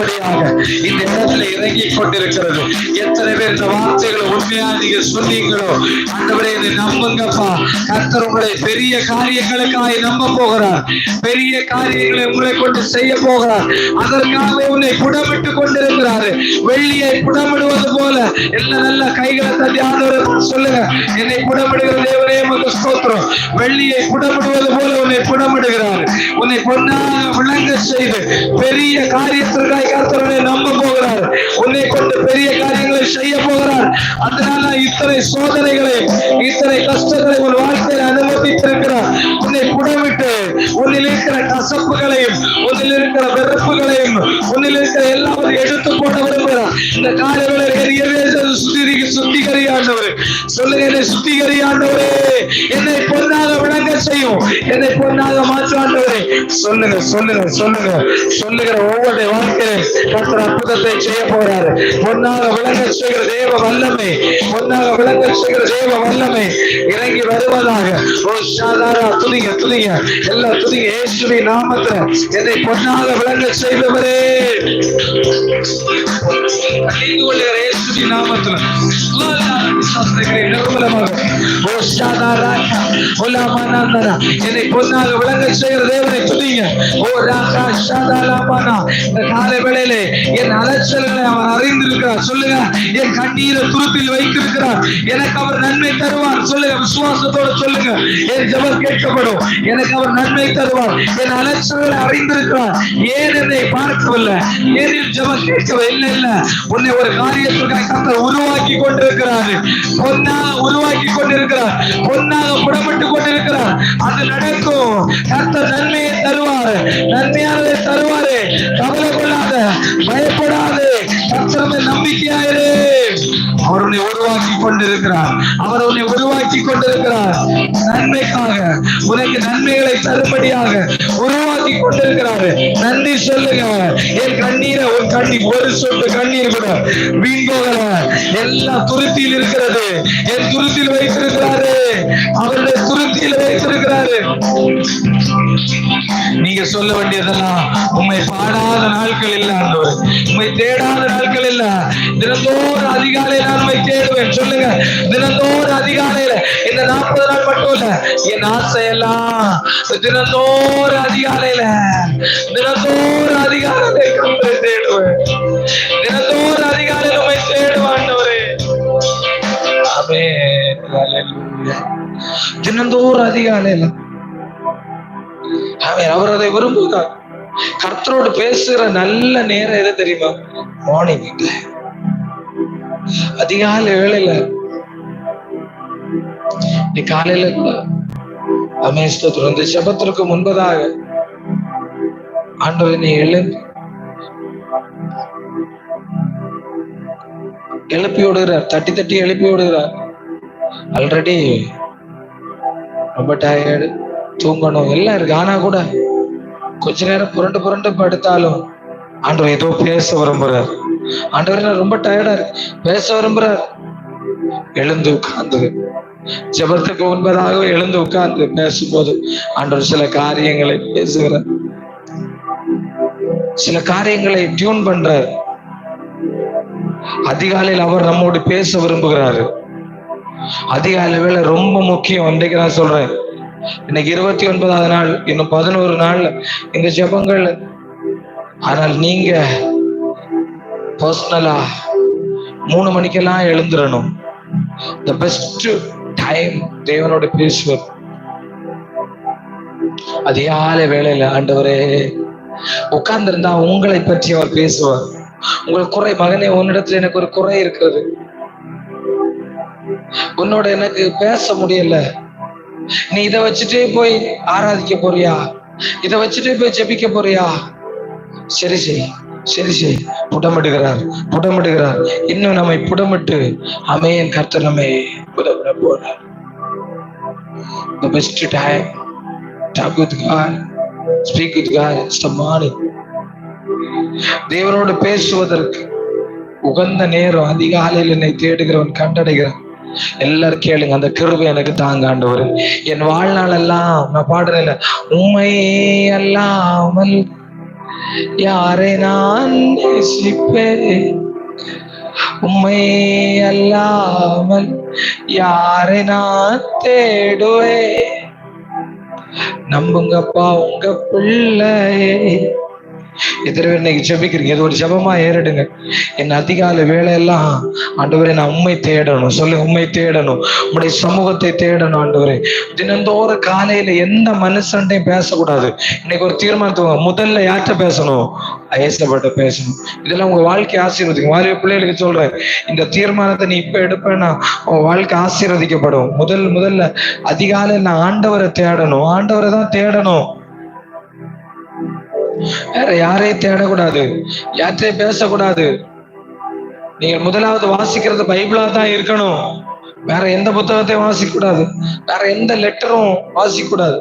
தரும்படியாக இந்த இடத்துல இறங்கி கொண்டிருக்கிறது. எத்தனை பேர் இந்த வார்த்தைகளை உண்மையா நீங்க சொன்னீங்களோ, ஆண்டவரே இதை நம்புங்கப்பா. கர்த்தர் உங்களை பெரிய காரியங்களுக்காக நம்ப போகிறார். பெரிய காரியங்களை உங்களை கொண்டு செய்ய போகிறார். அதற்காக உன்னை புடமிட்டு கொண்டிருக்கிறாரு. வெள்ளியை புடமிடுவது போல எல்லாம் நல்ல கைகளை தட்டி ஆண்டவரே சொல்லுங்க, என்னை புடமிடுகிற தேவனே உமக்கு ஸ்தோத்திரம். வெள்ளியை புடமிடுவது போல உன்னை புடமிடுகிறார். உன்னை பொன்னாக விளங்க செய்து பெரிய காரியத்திற்காக கர்த்தர் உன்னை நம்ப போகிறார். உன்னை கொண்டு பெரிய காரியங்களை செய்ய போகிறார். அதனால இத்தனை சோதனைகளை, இத்தனை கஷ்டங்களை உன் வாழ்க்கையில் அனுமதித்திருக்கிறார். உன்னை புடமிட்டு உன்னில் இருக்கிற கசப்புகளையும், உன்னில் இருக்கிற வெறுப்புகளையும், உன்னில் இருக்கிற எல்லாரும் எடுத்து போட விரும்புகிறார். இந்த காரியங்களை சுத்திகரி ஆண்டவரே, சொல்லுங்க, என்னை சுத்திகரி ஆண்டவரே, என்னை பொன்னாக விளங்க செய்யும், என்னை பொன்னாக மாற்று ஆண்டவரே. சொல்லுங்க சொல்லுங்க சொல்லுங்க. சொல்லுகிற ஒவ்வொரு வாழ்க்கையிலும் கர்த்தர் அற்புதத்தை செய்ய போறாரு. பொன்னாக விளங்க செய்கிற தேவ வல்லமை, பொன்னாக விளங்க செய்கிற தேவ வல்லமை இறங்கி வருவதாக. ஓ ஷாதாரா, துதிங்க துதிங்க, எல்லாம் துதிங்க. இயேசுவின் நாமத்துல என்னை பொன்னாக விளங்க செய்தவரே, இயேசுவின் நாமத்துல என்னை பொன்னாக விளங்க செய்கிற தேவனை துதிங்க. ஓ ராகா ஷாதாலாமானா, இந்த காலை வேளையிலே என் அலைச்சல்களை அவர் அறிந்திருக்கிறார். சொல்லுங்க, என் கண்ணீரை துருப்பில் வைத்திருக்கிறார். எனக்கு அவர் நன்மை தருவார். சொல்லுங்க, விசுவாசத்தோடு சொல்லுங்க, என் ஜெபம் கேட்கப்படும். எனக்கு அவர் நன்மை தருவார். என் அலைச்சல்களை அறிந்திருக்கிறார். ஏன் என்னை பார்க்கவில்லை, ஏன் ஜெபம் கேட்கவில்லை? இல்ல, உன்னை ஒரு காரியத்திற்காக கர்த்தர் உருவாக்கி கொண்டிருக்கிறார். பொன்னாக உருவாக்கி கொண்டிருக்கிறார். பொன்னாக புடமிட்டு கொண்டிருக்கிறார். அது நடக்கும். கர்த்தர் நன்மையை தருவார், நன்மையானதை தருவாரு. கவலை கொள்ளாத, பயப்படாது, கர்த்தர் நம்பிக்கையாயிரு. அவர் உன்னை உருவாக்கி கொண்டிருக்கிறார். அவர் உன்னை உருவாக்கி கொண்டிருக்கிறார். நன்மைக்காக, உனக்கு நன்மைகளை தரும்படியாக உருவாக்கி கொண்டிருக்கிறாரு. நன்றி சொல்லுங்க. என் கண்ணீரை, ஒரு கண்ணீர், ஒரு சொட்டு கண்ணீர் கூட வீண் போகல. எல்லாம் துருத்தியில் இருக்கிறது. என் துருத்தியில் வைத்திருக்கிறாரு. அவருடைய துருத்தியில் வைத்திருக்கிறாரு. நீங்க சொல்ல வேண்டியதெல்லாம், உண்மை பாடாத நாட்கள் இல்ல ஆண்டவரே, உண்மை தேடாத நாட்கள் இல்ல. தினந்தோறும் அதிகாலையில உண்மை தேடுவேன். சொல்லுங்க, தினந்தோறும் அதிகாலையில. இந்த 40 நாள் மட்டும் இல்ல, என் ஆசையெல்லாம் தினந்தோறும் அதிகாலையில, தினந்தோறும் அதிகாலையில தேடுவேன். தினந்தோறும் அதிகாலையில உண்மை தேடுவேன் ஆண்டவரே. ஆமென், ஹல்லேலூயா. தினந்தோறும் அதிகாலையில அவர் அதை விரும்புகிறார். கர்த்தரோடு பேசுகிற நல்ல நேரம் எது தெரியுமா? மார்னிங், அதிகாலை வேளையில. நீ காலையில இந்த ஜெபத்திற்கு முன்பதாக ஆண்டவரே, நீ எழுப்பி விடுகிறார். தட்டி தட்டி எழுப்பி விடுகிறார். ஆல்ரெடி ரொம்ப டயர்டு, தூங்கணும் எல்லாம் இருக்கு. ஆனா கூட கொஞ்ச நேரம் புரண்டு புரண்டு படுத்தாலும் ஆண்டவர் ஏதோ பேச விரும்புறார். ஆண்டவர் நான் ரொம்ப டயர்டா இருக்கு, பேச விரும்புறார். எழுந்து உட்கார்ந்து ஜெபத்துக்கு முன்பதாக எழுந்து உட்கார்ந்து பேசும்போது ஆண்டவர் சில காரியங்களை பேசுகிறார். சில காரியங்களை டியூன் பண்றார். அதிகாலையில் அவர் நம்மோடு பேச விரும்புகிறாரு. அதிகாலை வேலை ரொம்ப முக்கியம். இன்றைக்கு நான் சொல்றேன், இன்னைக்கு 29வது நாள், இன்னும் 11 நாள் இந்த ஜெபங்கள். ஆனால் நீங்க பர்சனலா 3 மணிக்கெல்லாம் எழுந்துடணும். தி பெஸ்ட் டைம் தேவனோட பேசுவது அதிகாலை வேளையில. ஆண்டவரே, உட்கார்ந்திருந்தா உங்களை பற்றி அவர் பேசுவார். உங்களுக்கு குறை, மகனே உன்னிடத்துல எனக்கு ஒரு குறை இருக்கிறது, உன்னோட எனக்கு பேச முடியல, நீ இதை வச்சுட்டே போய் ஆராதிக்க போறியா, இதை வச்சுட்டே போய் ஜெபிக்க போறியா? சரி சரி சரி சரி, புடமிடுகிறார் புடமிடுகிறார். இன்னும் நம்மை புடமிட்டு ஆமென், கர்த்தர் நம்மை புடமிட போறார். The best time, talk with God, speak with God, it's the morning. தேவனோடு பேசுவதற்கு உகந்த நேரம் அதிகாலையில் என்னை தேடுகிறவன் கண்டடைகிறான். எல்லாரும் கேளுங்க, அந்த கிருபை எனக்கு தாங்க ஆண்டவரே. என் வாழ்நாள் எல்லாம் நான் பாடுறேன், உம்மை அல்லாமல் யாரை நான் நேசிப்பேன்? உம்மை அல்லாமல் யாரை நான் தேடுவேன்? நம்புங்கப்பா உங்க பிள்ளையே. எத்தனை பேர் இன்னைக்கு ஜெபிக்கிறீங்க? இது ஒரு ஜெபமா ஏறிடுங்க. என் அதிகாலை வேலையெல்லாம் ஆண்டவரே நான் உண்மை தேடணும். சொல்லு, உண்மை தேடணும், உங்களுடைய சமூகத்தை தேடணும். ஆண்டவரே தினந்தோறும் காலையில எந்த மனுஷன்டையும் பேசக்கூடாது. இன்னைக்கு ஒரு தீர்மானத்துவங்க, முதல்ல யார்கிட்ட பேசணும்? ஐயசப்பட்ட பேசணும். இதெல்லாம் உங்க வாழ்க்கை ஆசீர்வதிக்கும். வாரிய பிள்ளைகளுக்கு சொல்றேன், இந்த தீர்மானத்தை நீ இப்ப எடுப்பேன்னா உன் வாழ்க்கை ஆசீர்வதிக்கப்படும். முதல்ல அதிகாலையில் நான் ஆண்டவரை தேடணும். ஆண்டவரை தான் தேடணும். வேற யாரையும் தேடக்கூடாது, யார்கிட்டையும் பேசக்கூடாது. நீங்கள் முதலாவது வாசிக்கிறது பைபிளா தான் இருக்கணும். வேற எந்த புத்தகத்தையும் வாசிக்க கூடாது, வேற எந்த லெட்டரும் வாசிக்க கூடாது.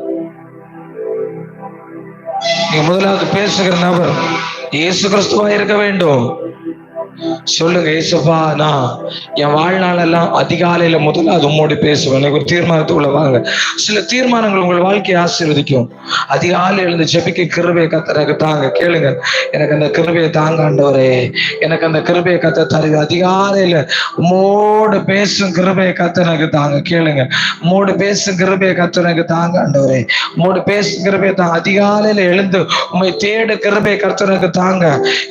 நீங்க முதலாவது பேசுகிற நபர் இயேசு கிறிஸ்துவா இருக்க வேண்டும். சொல்லுங்க, இயேசுப்பா நான் என் வாழ்நாளெல்லாம் அதிகாலையில முதல்ல உம்மோடு பேசுவேன். ஒரு தீர்மானத்துக்குள்ள வாங்க. சில தீர்மானங்கள் உங்கள் வாழ்க்கையை ஆசீர்வதிக்கும். அதிகாலையில இருந்து ஜெபிக்க கிருபையை கத்தருக்கு தாங்க. கேளுங்க, எனக்கு அந்த கிருபையை தாங்க ஆண்டவரே, எனக்கு அந்த கிருபையை கத்த தருது. அதிகாலையில உம்மோடு பேசும் கிருபையை கத்தனுக்கு தாங்க. கேளுங்க, உம்மோடு பேசும் கிருபையை கத்தனுக்கு தாங்க ஆண்டவரே, உம்மோடு பேசும் கிருபையை தாங்க. அதிகாலையில எழுந்து உம்மை தேடு கிருபையை கத்தனுக்கு தாங்க.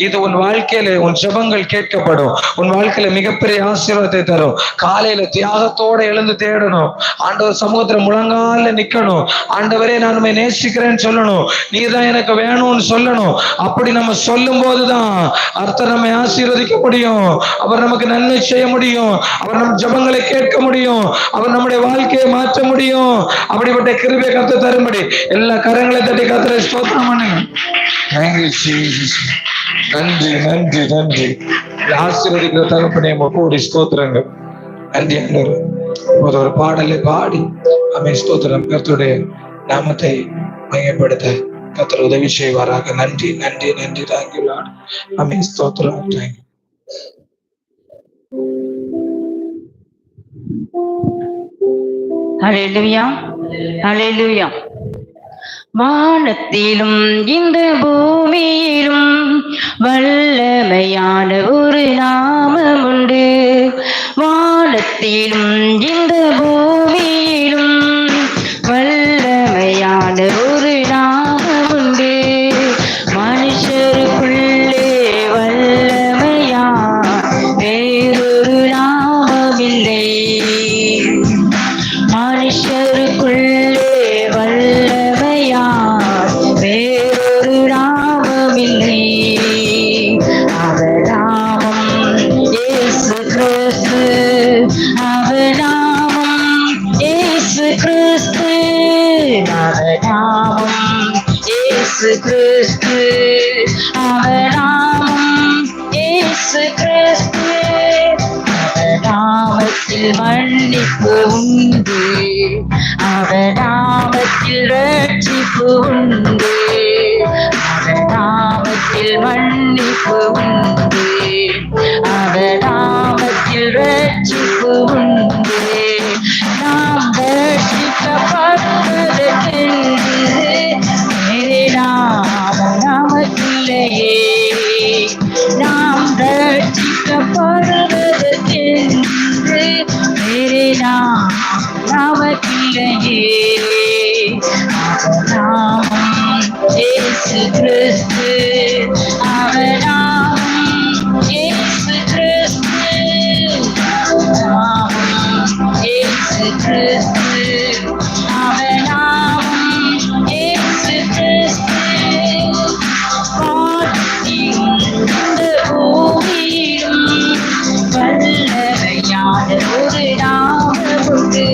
இது உன் வாழ்க்கையில உன் ஜெபங்கள் கேட்கப்படும். உன் வாழ்க்கையில மிகப்பெரிய ஆசீர்வாதத்தை தரும். காலையில தியாகத்தோட எழுந்து தேடணும். ஆண்டவர் சமூகத்துல முழங்கால நிக்கணும். ஆண்டவரே நான் உம்மை நேசிக்கிறேன்னு சொல்லணும். நீதான் எனக்கு வேணும்னு சொல்லணும். அப்படி நம்ம சொல்லும் போதுதான் அர்த்தம் நம்மை ஆசீர்வதிக்க முடியும். அவர் நமக்கு நன்மை செய்ய முடியும். அவர் நம் ஜெபங்களை கேட்க முடியும். அவர் நம்முடைய வாழ்க்கையை மாற்ற முடியும். அப்படிப்பட்ட கிருபையை கர்த்தர் தரும்படி எல்லா கரங்களை தட்டி கர்த்தரை ஸ்தோத்திரம் பண்ணுங்க. நன்றி நன்றி நன்றி. ஆசீர்வதிக்கிற தகப்பனே கோடி ஸ்தோத்திரங்கள். நன்றி ஆண்டவரே. ஒரு பாடலை பாடி அமை ஸ்தோத்திரம் கர்த்தருடைய நாமத்தை மையப்படுத்த கர்த்தர் உதவி செய்வாராக. நன்றி நன்றி நன்றி. Thank you Lord. அமை ஸ்தோத்திரம். தேங்க்யூ. ஹல்லேலூயா ஹல்லேலூயா. வானத்திலும் இந்த பூமியிலும் வல்லமையான ஒரு நாமம் உண்டு. வானத்திலும் இந்த பூமியிலும் வல்லமையான ஒரு நாமம் உண்டு. மனுஷருக்குள்ளே வல்லமையா வேறொரு நாமமில்லை. மனுஷருக்குள்ளே வல்லமையா வேறொரு நாமமில்லை. அவர் நாமம் இயேசு கிறிஸ்து. அவர் நாமம் இயேசு கிறிஸ்து. அவர் நாமம் இயேசு கிறிஸ்து. அவர் நாமம் இயேசு கிறிஸ்து. அவர் நாமத்தில் மன்னிப்பு உண்டு. அவர் நாமத்தில் ரட்சிப்பு உண்டு. அவர் நாமத்தில் மன்னிப்பு உண்டு. அவர் நாமத்தில் ரட்சிப்பு உண்டு. நாம் ரட்சிக்கப்படுவதற்கென்று வேறு நாமம் நமக்கில்லையே. நாம் ரட்சிக்கப்படுவதற்கென்று வேறு நாமம் நமக்கில்லையே. அவர் நாமம் இயேசு கிறிஸ்து. அவர் நாமம் இயேசு கிறிஸ்து. அவர் நாமம் இயேசு கிறிஸ்து. அவர் நாமம் இயேசு கிறிஸ்து. வானத்திலும் இந்த பூமியிலும் வல்லமையான ஒரு நாமம் உண்டு.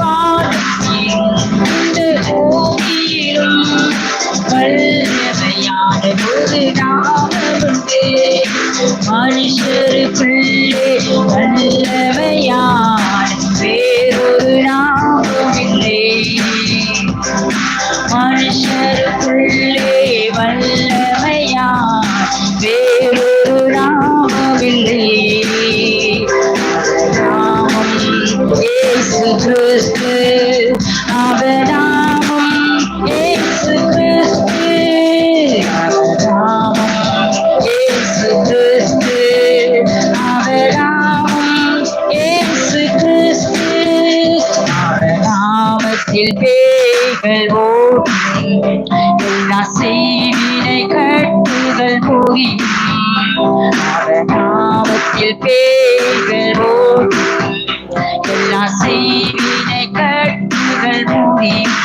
வானத்திலும் இந்த பூமியிலும் வல்லமையான ஒரு நாமம் உண்டு. மனுஷருக்குள்ளே வல்லமையான வேறொரு நாமமில்லை. மனுஷருக்குள்ளே வல்லமையான வேறொரு நாமமில்லை. நாமம் இயேசு கிறிஸ்து. அவர் நாமம் இயேசு கிறிஸ்து. அவர் நாமத்தில் பேய்கள் ஓடும் எல்லா செய்வினை கட்டுகள் போகிடும் அவர் நாமத்தில் பேய்கள் ஓடும் எல்லா செய்வினை கட்டுகள் போகிடும்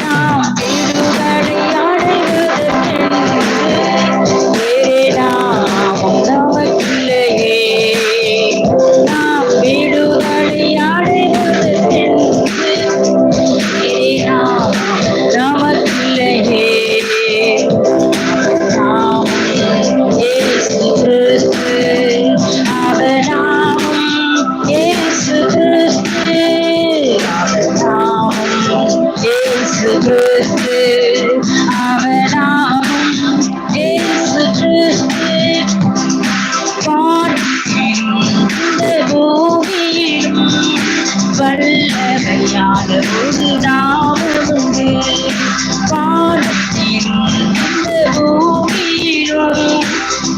நாம் விடுதலை அடைவதற்கென்று வேறே நாமம் நமக்கில்லையே நாம் விடுதலை அடைவதற்கென்று வேறே நாமம் நமக்கில்லையே நாமம் இயேசு கிறிஸ்து அவர் நாமம் இயேசு கிறிஸ்து அவர் நாமம் இயேசு கிறிஸ்து அவர் நாமம் இயேசு கிறிஸ்து இந்த பூமியிலும் வல்லமையான ஒரு நாமம் உண்டு வானத்தின் இந்த பூமியிலும்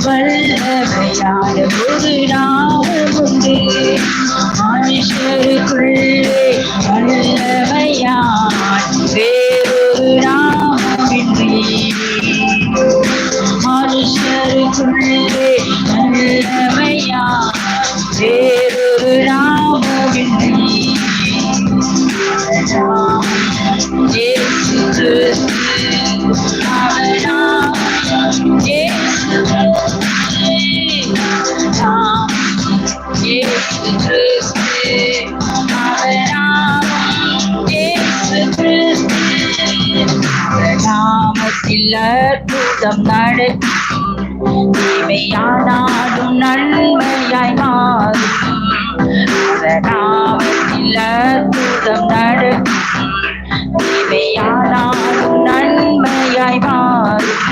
வல்லமையான ஒரு நாமம் உண்டு மனுஷருக்குள்ளே வல்லமையான் வேறொரு நாமமின்றி மனுஷருக்குள்ளே வல்லமையான் வேறொரு நாமமின்றி இயேசு கிறிஸ்து அவர் நாமம் இயேசு கிறிஸ்து இயேசு கிறிஸ்து அவர் நாமம் இயேசு கிறிஸ்து அவர் நாமத்தில் அற்புதம் நடக்கும் தீமையானாலும் நன்மையாய் மாறும் அவர் நாமத்தில் அற்புதம் நடக்கும் தீமையானாலும் நன்மையாய் மாறும்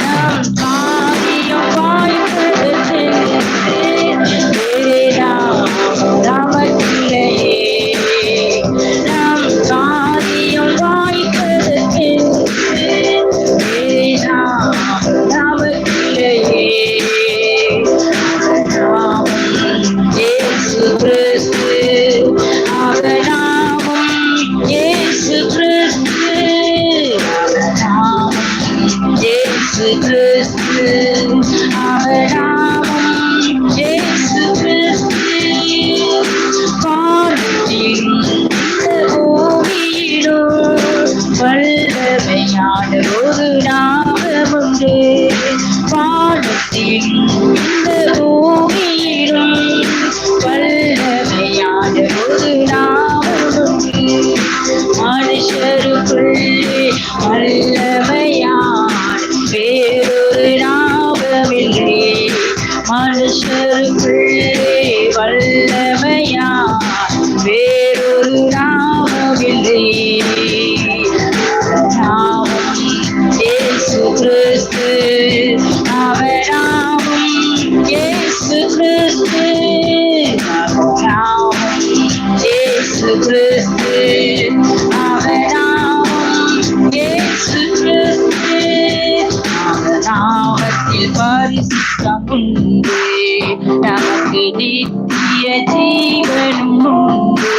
நம் காரியம் வாய்ப்பதற்கு வேறே நாமம் நமக்கில்லையே நம் காரியம் வாய்ப்பதற்கு வேறே நாமம் நமக்கில்லையே நாமம் இயேசு கிறிஸ்து அவர் நாமம் இயேசு கிறிஸ்து அவர் நாமம் இயேசு கிறிஸ்து அவர் நாமம் இயேசு கிறிஸ்து வானத்தின் இந்த பூமியிலும் வல்லமையான ஒரு நாமம் உண்டு வானத்தின் இந்த பூமியிலும் வல்லமையான ஒரு நாமம் உண்டு மனுஷருக்குள்ளே வல்லமையான் வேறொரு நாமமில்லை மனுஷருக்குள்ளே வல்லமையான் வேறொரு நாமமில்லை நாமம் இயேசு கிறிஸ்து அவர் நாமம் இயேசு கிறிஸ்து அவர் நாமம் இயேசு கிறிஸ்து அவர் நாமம் இயேசு கிறிஸ்து அவர் நாமத்தில் பரிசுத்தம் உண்டு நமக்கு நித்திய ஜீவனும் உண்டு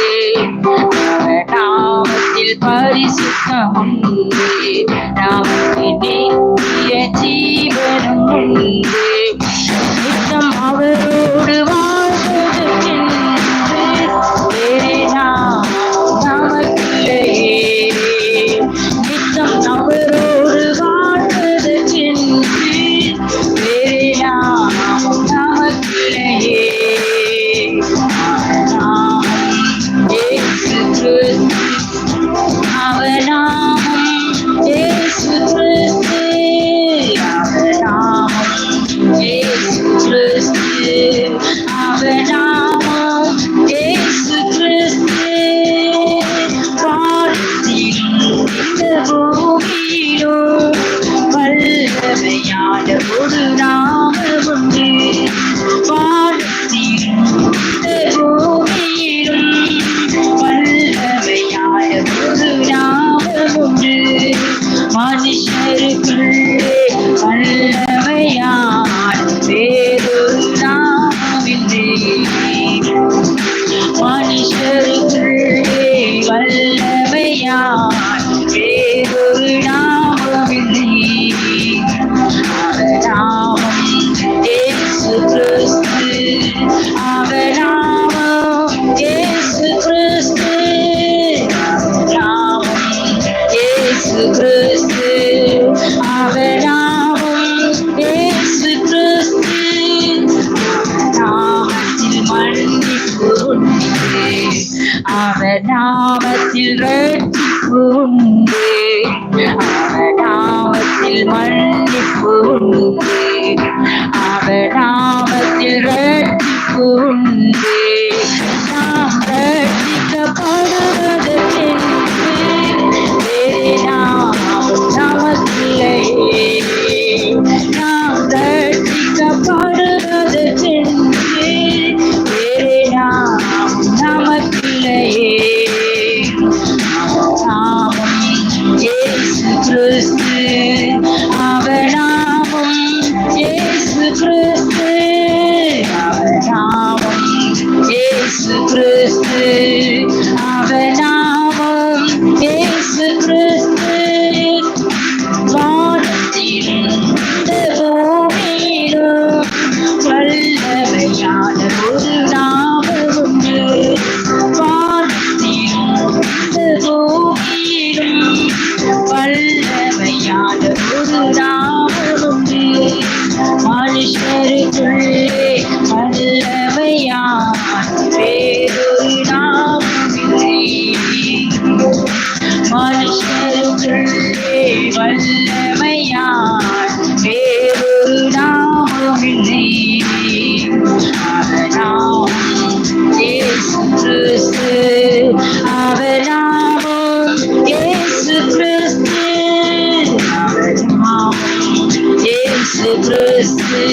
அவர் நாமத்தில் பரிசுத்தம் உண்டு நமக்கு நித்திய ஜீவனும் உண்டு நித்தம் அவரோடு வாழ்வதற்கென்று வேறே நாமம் நமக்கில்லையே நித்தம் அவரோடு வாழ்வதற்கென்று வேறே நாமம் நமக்கில்லையே நாமம் இயேசு கிறிஸ்து அவர் நாமம் இயேசு கிறிஸ்து அவர் நாமம் இயேசு கிறிஸ்து அவர் நாமம் இயேசு கிறிஸ்து வானத்தின் இந்த பூமியிலும் வல்லமையான ஒரு நாமம் உண்டு வானத்தின் இந்த பூமியிலும் வல்லமையான அவர் நாமத்தில் ரட்சிப்பு உண்டு, அவர் நாமத்தில் மன்னிப்பு உண்டு, அவர் நாமத்தில் ரட்சிப்பு உண்டு. நாம் ரட்சிக்கப்படுவதற்கு வேறு நாமம் நமக்கில்லையே. நாம் ரட்சிக்கப்படுவதற்கு வேறு நாமம் நமக்கில்லையே. நாமம் இயேசு கிறிஸ்து, அவர் நாமம் இயேசு கிறிஸ்து, அவர் நாமம் இயேசு கிறிஸ்து, அவர் நாமம் இயேசு கிறிஸ்து. வானத்திலும் பூமியிலும் வல்லமையான ஒரு நாமம் உண்டு. வானத்திலும் பூமியிலும் வல்லமையான ஒரு நாமம் உண்டு. மனுஷருக்குள்ளே வல்லமையான வேறொரு நாமம் இல்லை. மனுஷருக்குள்ளே வல்லமையான வேறொரு நாமம் இல்லை. அவர் நாமம் இயேசு கிறிஸ்து, அவர் நாமம் இயேசு கிறிஸ்து, அவர் நாமம் இயேசு கிறிஸ்து,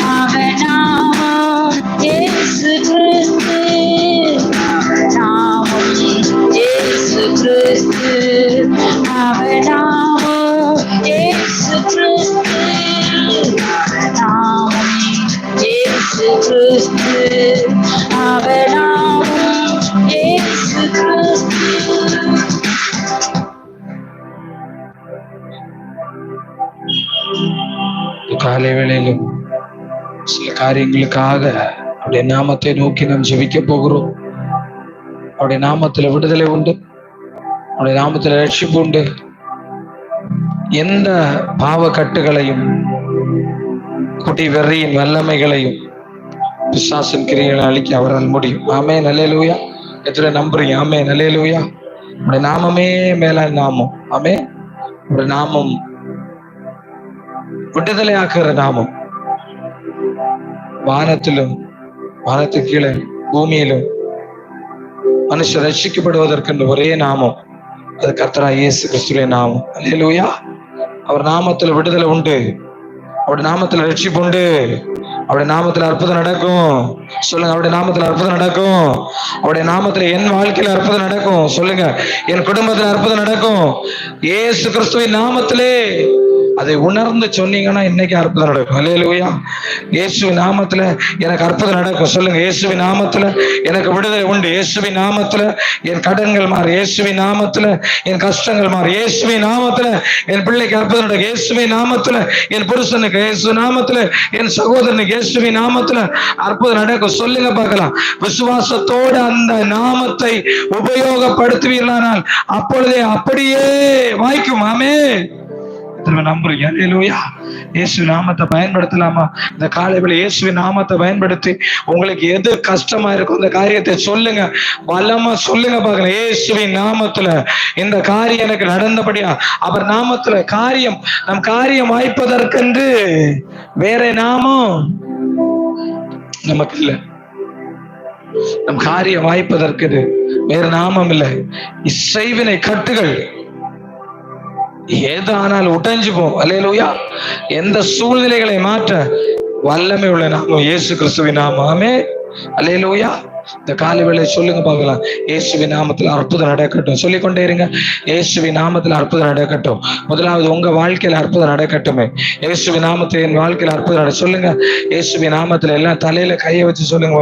அவர் நாமம் இயேசு கிறிஸ்து, அவர் நாமம் இயேசு கிறிஸ்து, அவர் நாமம் இயேசு கிறிஸ்து, அவர் நாமம் இயேசு கிறிஸ்து, அவர் நாமம் இயேசு கிறிஸ்து. காலை வேளையிலும் சில காரியங்களுக்காக அவருடைய நாமத்தை நோக்கி நாம் ஜெபிக்க போகிறோம். அவருடைய நாமத்துல விடுதலை உண்டு, அவருடைய நாமத்துல ரட்சிப்பு உண்டு. எந்த பாவ கட்டுகளையும் குட்டி வெறியின் வல்லமைகளையும் பிசாசின் கிரியைகளை அழிக்க அவரால் முடியும். ஆமென், அல்லேலூயா. எத்தனை நம்புறீங்க? ஆமென், அல்லேலூயா. அவருடைய நாமமே மேலான நாமம். ஆமென். அவருடைய நாமம் விடுதலை ஆக்குற நாமம். வானத்திலும் வானத்துக்கு கீழே பூமியிலும் மனுஷர் ரட்சிக்கப்படுவதற்கு ஒரே நாமம், அது கர்த்தராகிய இயேசு கிறிஸ்துவின் நாமம். அல்லேலூயா. அவர் நாமத்துல விடுதலை உண்டு, அவருடைய நாமத்துல ரட்சிப்பு உண்டு, அவருடைய நாமத்துல அற்புதம் நடக்கும். சொல்லுங்க, அவருடைய நாமத்துல அற்புதம் நடக்கும். அவருடைய நாமத்துல என் வாழ்க்கையில அற்புதம் நடக்கும். சொல்லுங்க, என் குடும்பத்துல அற்புதம் நடக்கும். இயேசு கிறிஸ்துவின் நாமத்திலே அதை உணர்ந்து சொன்னீங்கன்னா இன்னைக்கு அற்புதம் நடக்கும். அல்லேலூயா. இயேசுவின் நாமத்துல எனக்கு அற்புதம் நடக்கும். சொல்லுங்க, இயேசுவின் நாமத்துல எனக்கு விடுதலை உண்டு. இயேசுவின் நாமத்துல என் கடன்கள் மாறு. இயேசுவின் நாமத்துல என் கஷ்டங்கள் மாறு. இயேசுவின் நாமத்துல என் பிள்ளைக்கு அற்புதம் நடக்கும். இயேசுவின் நாமத்துல என் புருஷனுக்கு, இயேசு நாமத்துல என் சகோதரனுக்கு, இயேசுவின் நாமத்துல அற்புதம் நடக்கும். சொல்லுங்க பார்க்கலாம். விசுவாசத்தோடு அந்த நாமத்தை உபயோகப்படுத்துவீர்களானால் அப்பொழுதே அப்படியே வாய்க்கும். ஆமென். நம்புறீங்க? அல்லேலூயா. இயேசு நாமத்தை பயன்படுத்தலாமா? இந்த காலையில இயேசுவின் நாமத்தை பயன்படுத்தி உங்களுக்கு எது கஷ்டமா இருக்கும் இந்த காரியத்தை சொல்லுங்க, பலமா சொல்லுங்க பார்க்கலாம். இயேசுவின் நாமத்துல இந்த காரியம் எனக்கு நடந்தபடியா, அவர் நாமத்துல காரியம், நம் காரியம் வாய்ப்பதற்கென்று வேற நாமம் நமக்கு இல்லை. நம் காரியம் வாய்ப்பதற்கு வேற நாமம் இல்லை. இசைவினை கட்டுகள் ஏதானால் உடைஞ்சுப்போம். அல்லேலூயா. எந்த சூழ்நிலைகளை மாற்ற வல்லமை உள்ள நாமம் இயேசு கிறிஸ்துவின் நாமம். ஆமென், அல்லேலூயா. இந்த காலை வேளை சொல்லுங்க பார்க்கலாம். இயேசுவின் நாமத்தில் அற்புதம் நடக்கட்டும். சொல்லிக்கொண்டே இருங்க. இயேசுவின் நாமத்தில் அற்புதம் நடக்கட்டும். முதலாவது உங்க வாழ்க்கையில அற்புதம் நடக்கட்டுமே. இயேசுவின் நாமத்தில் என் வாழ்க்கையில அற்புதம் நட சொல்லுங்க. இயேசுவின் நாமத்துல எல்லாம் தலையில கையை வச்சு சொல்லுங்க.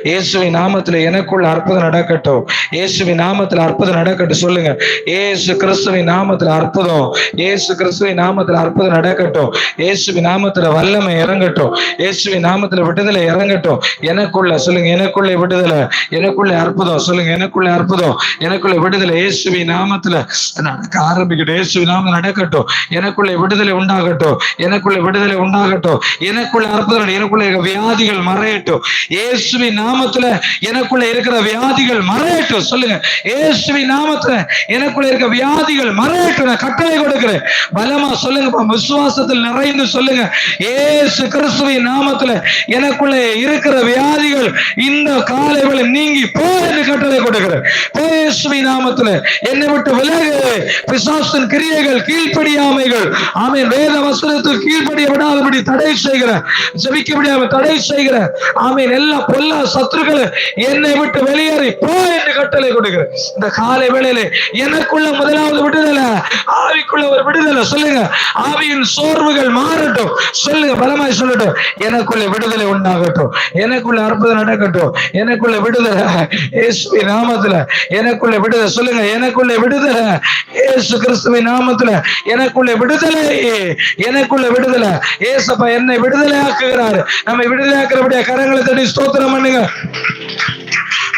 இயேசுவின் நாமத்துல எனக்குள்ள அற்புதம் நடக்கட்டும். இயேசுவின் நாமத்துல அற்புதம் நடக்கட்டும். சொல்லுங்க, இயேசு கிறிஸ்துவின் நாமத்துல அற்புதம், இயேசு கிறிஸ்துவின் நாமத்துல அற்புதம் நடக்கட்டும். இயேசுவின் நாமத்துல வல்லமை இறங்கட்டும். இயேசுவின் நாமத்துல விடுதலை இறங்கட்டும். எனக்குள்ள சொல்லுங்க, எனக்குள்ள விடுதலை விடுதலை, எனக்குள்ளே அற்புதம். சொல்லுங்க, எனக்குள்ளே அற்புதம், எனக்குள்ளே விடுதலை. இயேசுவின் நாமத்துல நடக்க ஆரம்பிக்கட்டும். இயேசுவின் நாமத்துல நடக்கட்டும். எனக்குள்ளே விடுதலை உண்டாகட்டும், எனக்குள்ளே விடுதலை உண்டாகட்டும். எனக்குள்ளே அற்புதம், எனக்குள்ளே வியாதிகள் மறையட்டும். இயேசுவின் நாமத்துல எனக்குள்ள இருக்கிற வியாதிகள் மறையட்டும். சொல்லுங்க, இயேசுவின் நாமத்துல எனக்குள்ள இருக்கிற வியாதிகள் மறையட்டும். நான் கட்டளை கொடுக்கிறேன். பலமா சொல்லுங்க, விசுவாசத்தில் நிறைந்து சொல்லுங்க, இயேசு கிறிஸ்துவின் நாமத்துல எனக்குள்ள இருக்கிற வியாதிகள் இந்த காலை வேளை நீங்கி போ என்று கட்டளை கொடுக்கிறேன். இயேசுவின் நாமத்துல என்னை விட்டு விலகு. பிசாசின் கிரியைகள், கீழ்ப்படியாமைகள், ஆமென், வேத வசனத்துக்கு கீழ்ப்படிய விடாதபடி தடை செய்கிற, ஜெபிக்க முடியாம தடை செய்கிற, ஆமென், எல்லா பொல்லா சத்துருக்களை என்னை விட்டு வெளியேறி போ என்று கட்டளை கொடுக்கிறேன். இந்த காலை வேளையிலே எனக்குள்ள முதலாவது விடுதலை, ஆவிக்குள்ள ஒரு விடுதலை. சொல்லுங்க, ஆவியின் சோர்வுகள் மாறட்டும். சொல்லுங்க, பலமாய் சொல்லட்டும், எனக்குள்ள விடுதலை உண்டாகட்டும், எனக்குள்ள அற்புதம் நடக்கட்டும், எனக்குள்ள விடுதலை இயேசுவின் நாமத்துல, எனக்குள்ள விடுதலை. சொல்லுங்க, எனக்குள்ள விடுதலை இயேசு கிறிஸ்துவின் நாமத்துல, எனக்குள்ள விடுதலை, எனக்குள்ள விடுதலை. ஏசப்பா என்னை விடுதலை ஆக்குகிறார். நம்மை விடுதலை ஆக்குறபடியா கரங்களை தட்டி ஸ்தோத்திரம் பண்ணுங்க.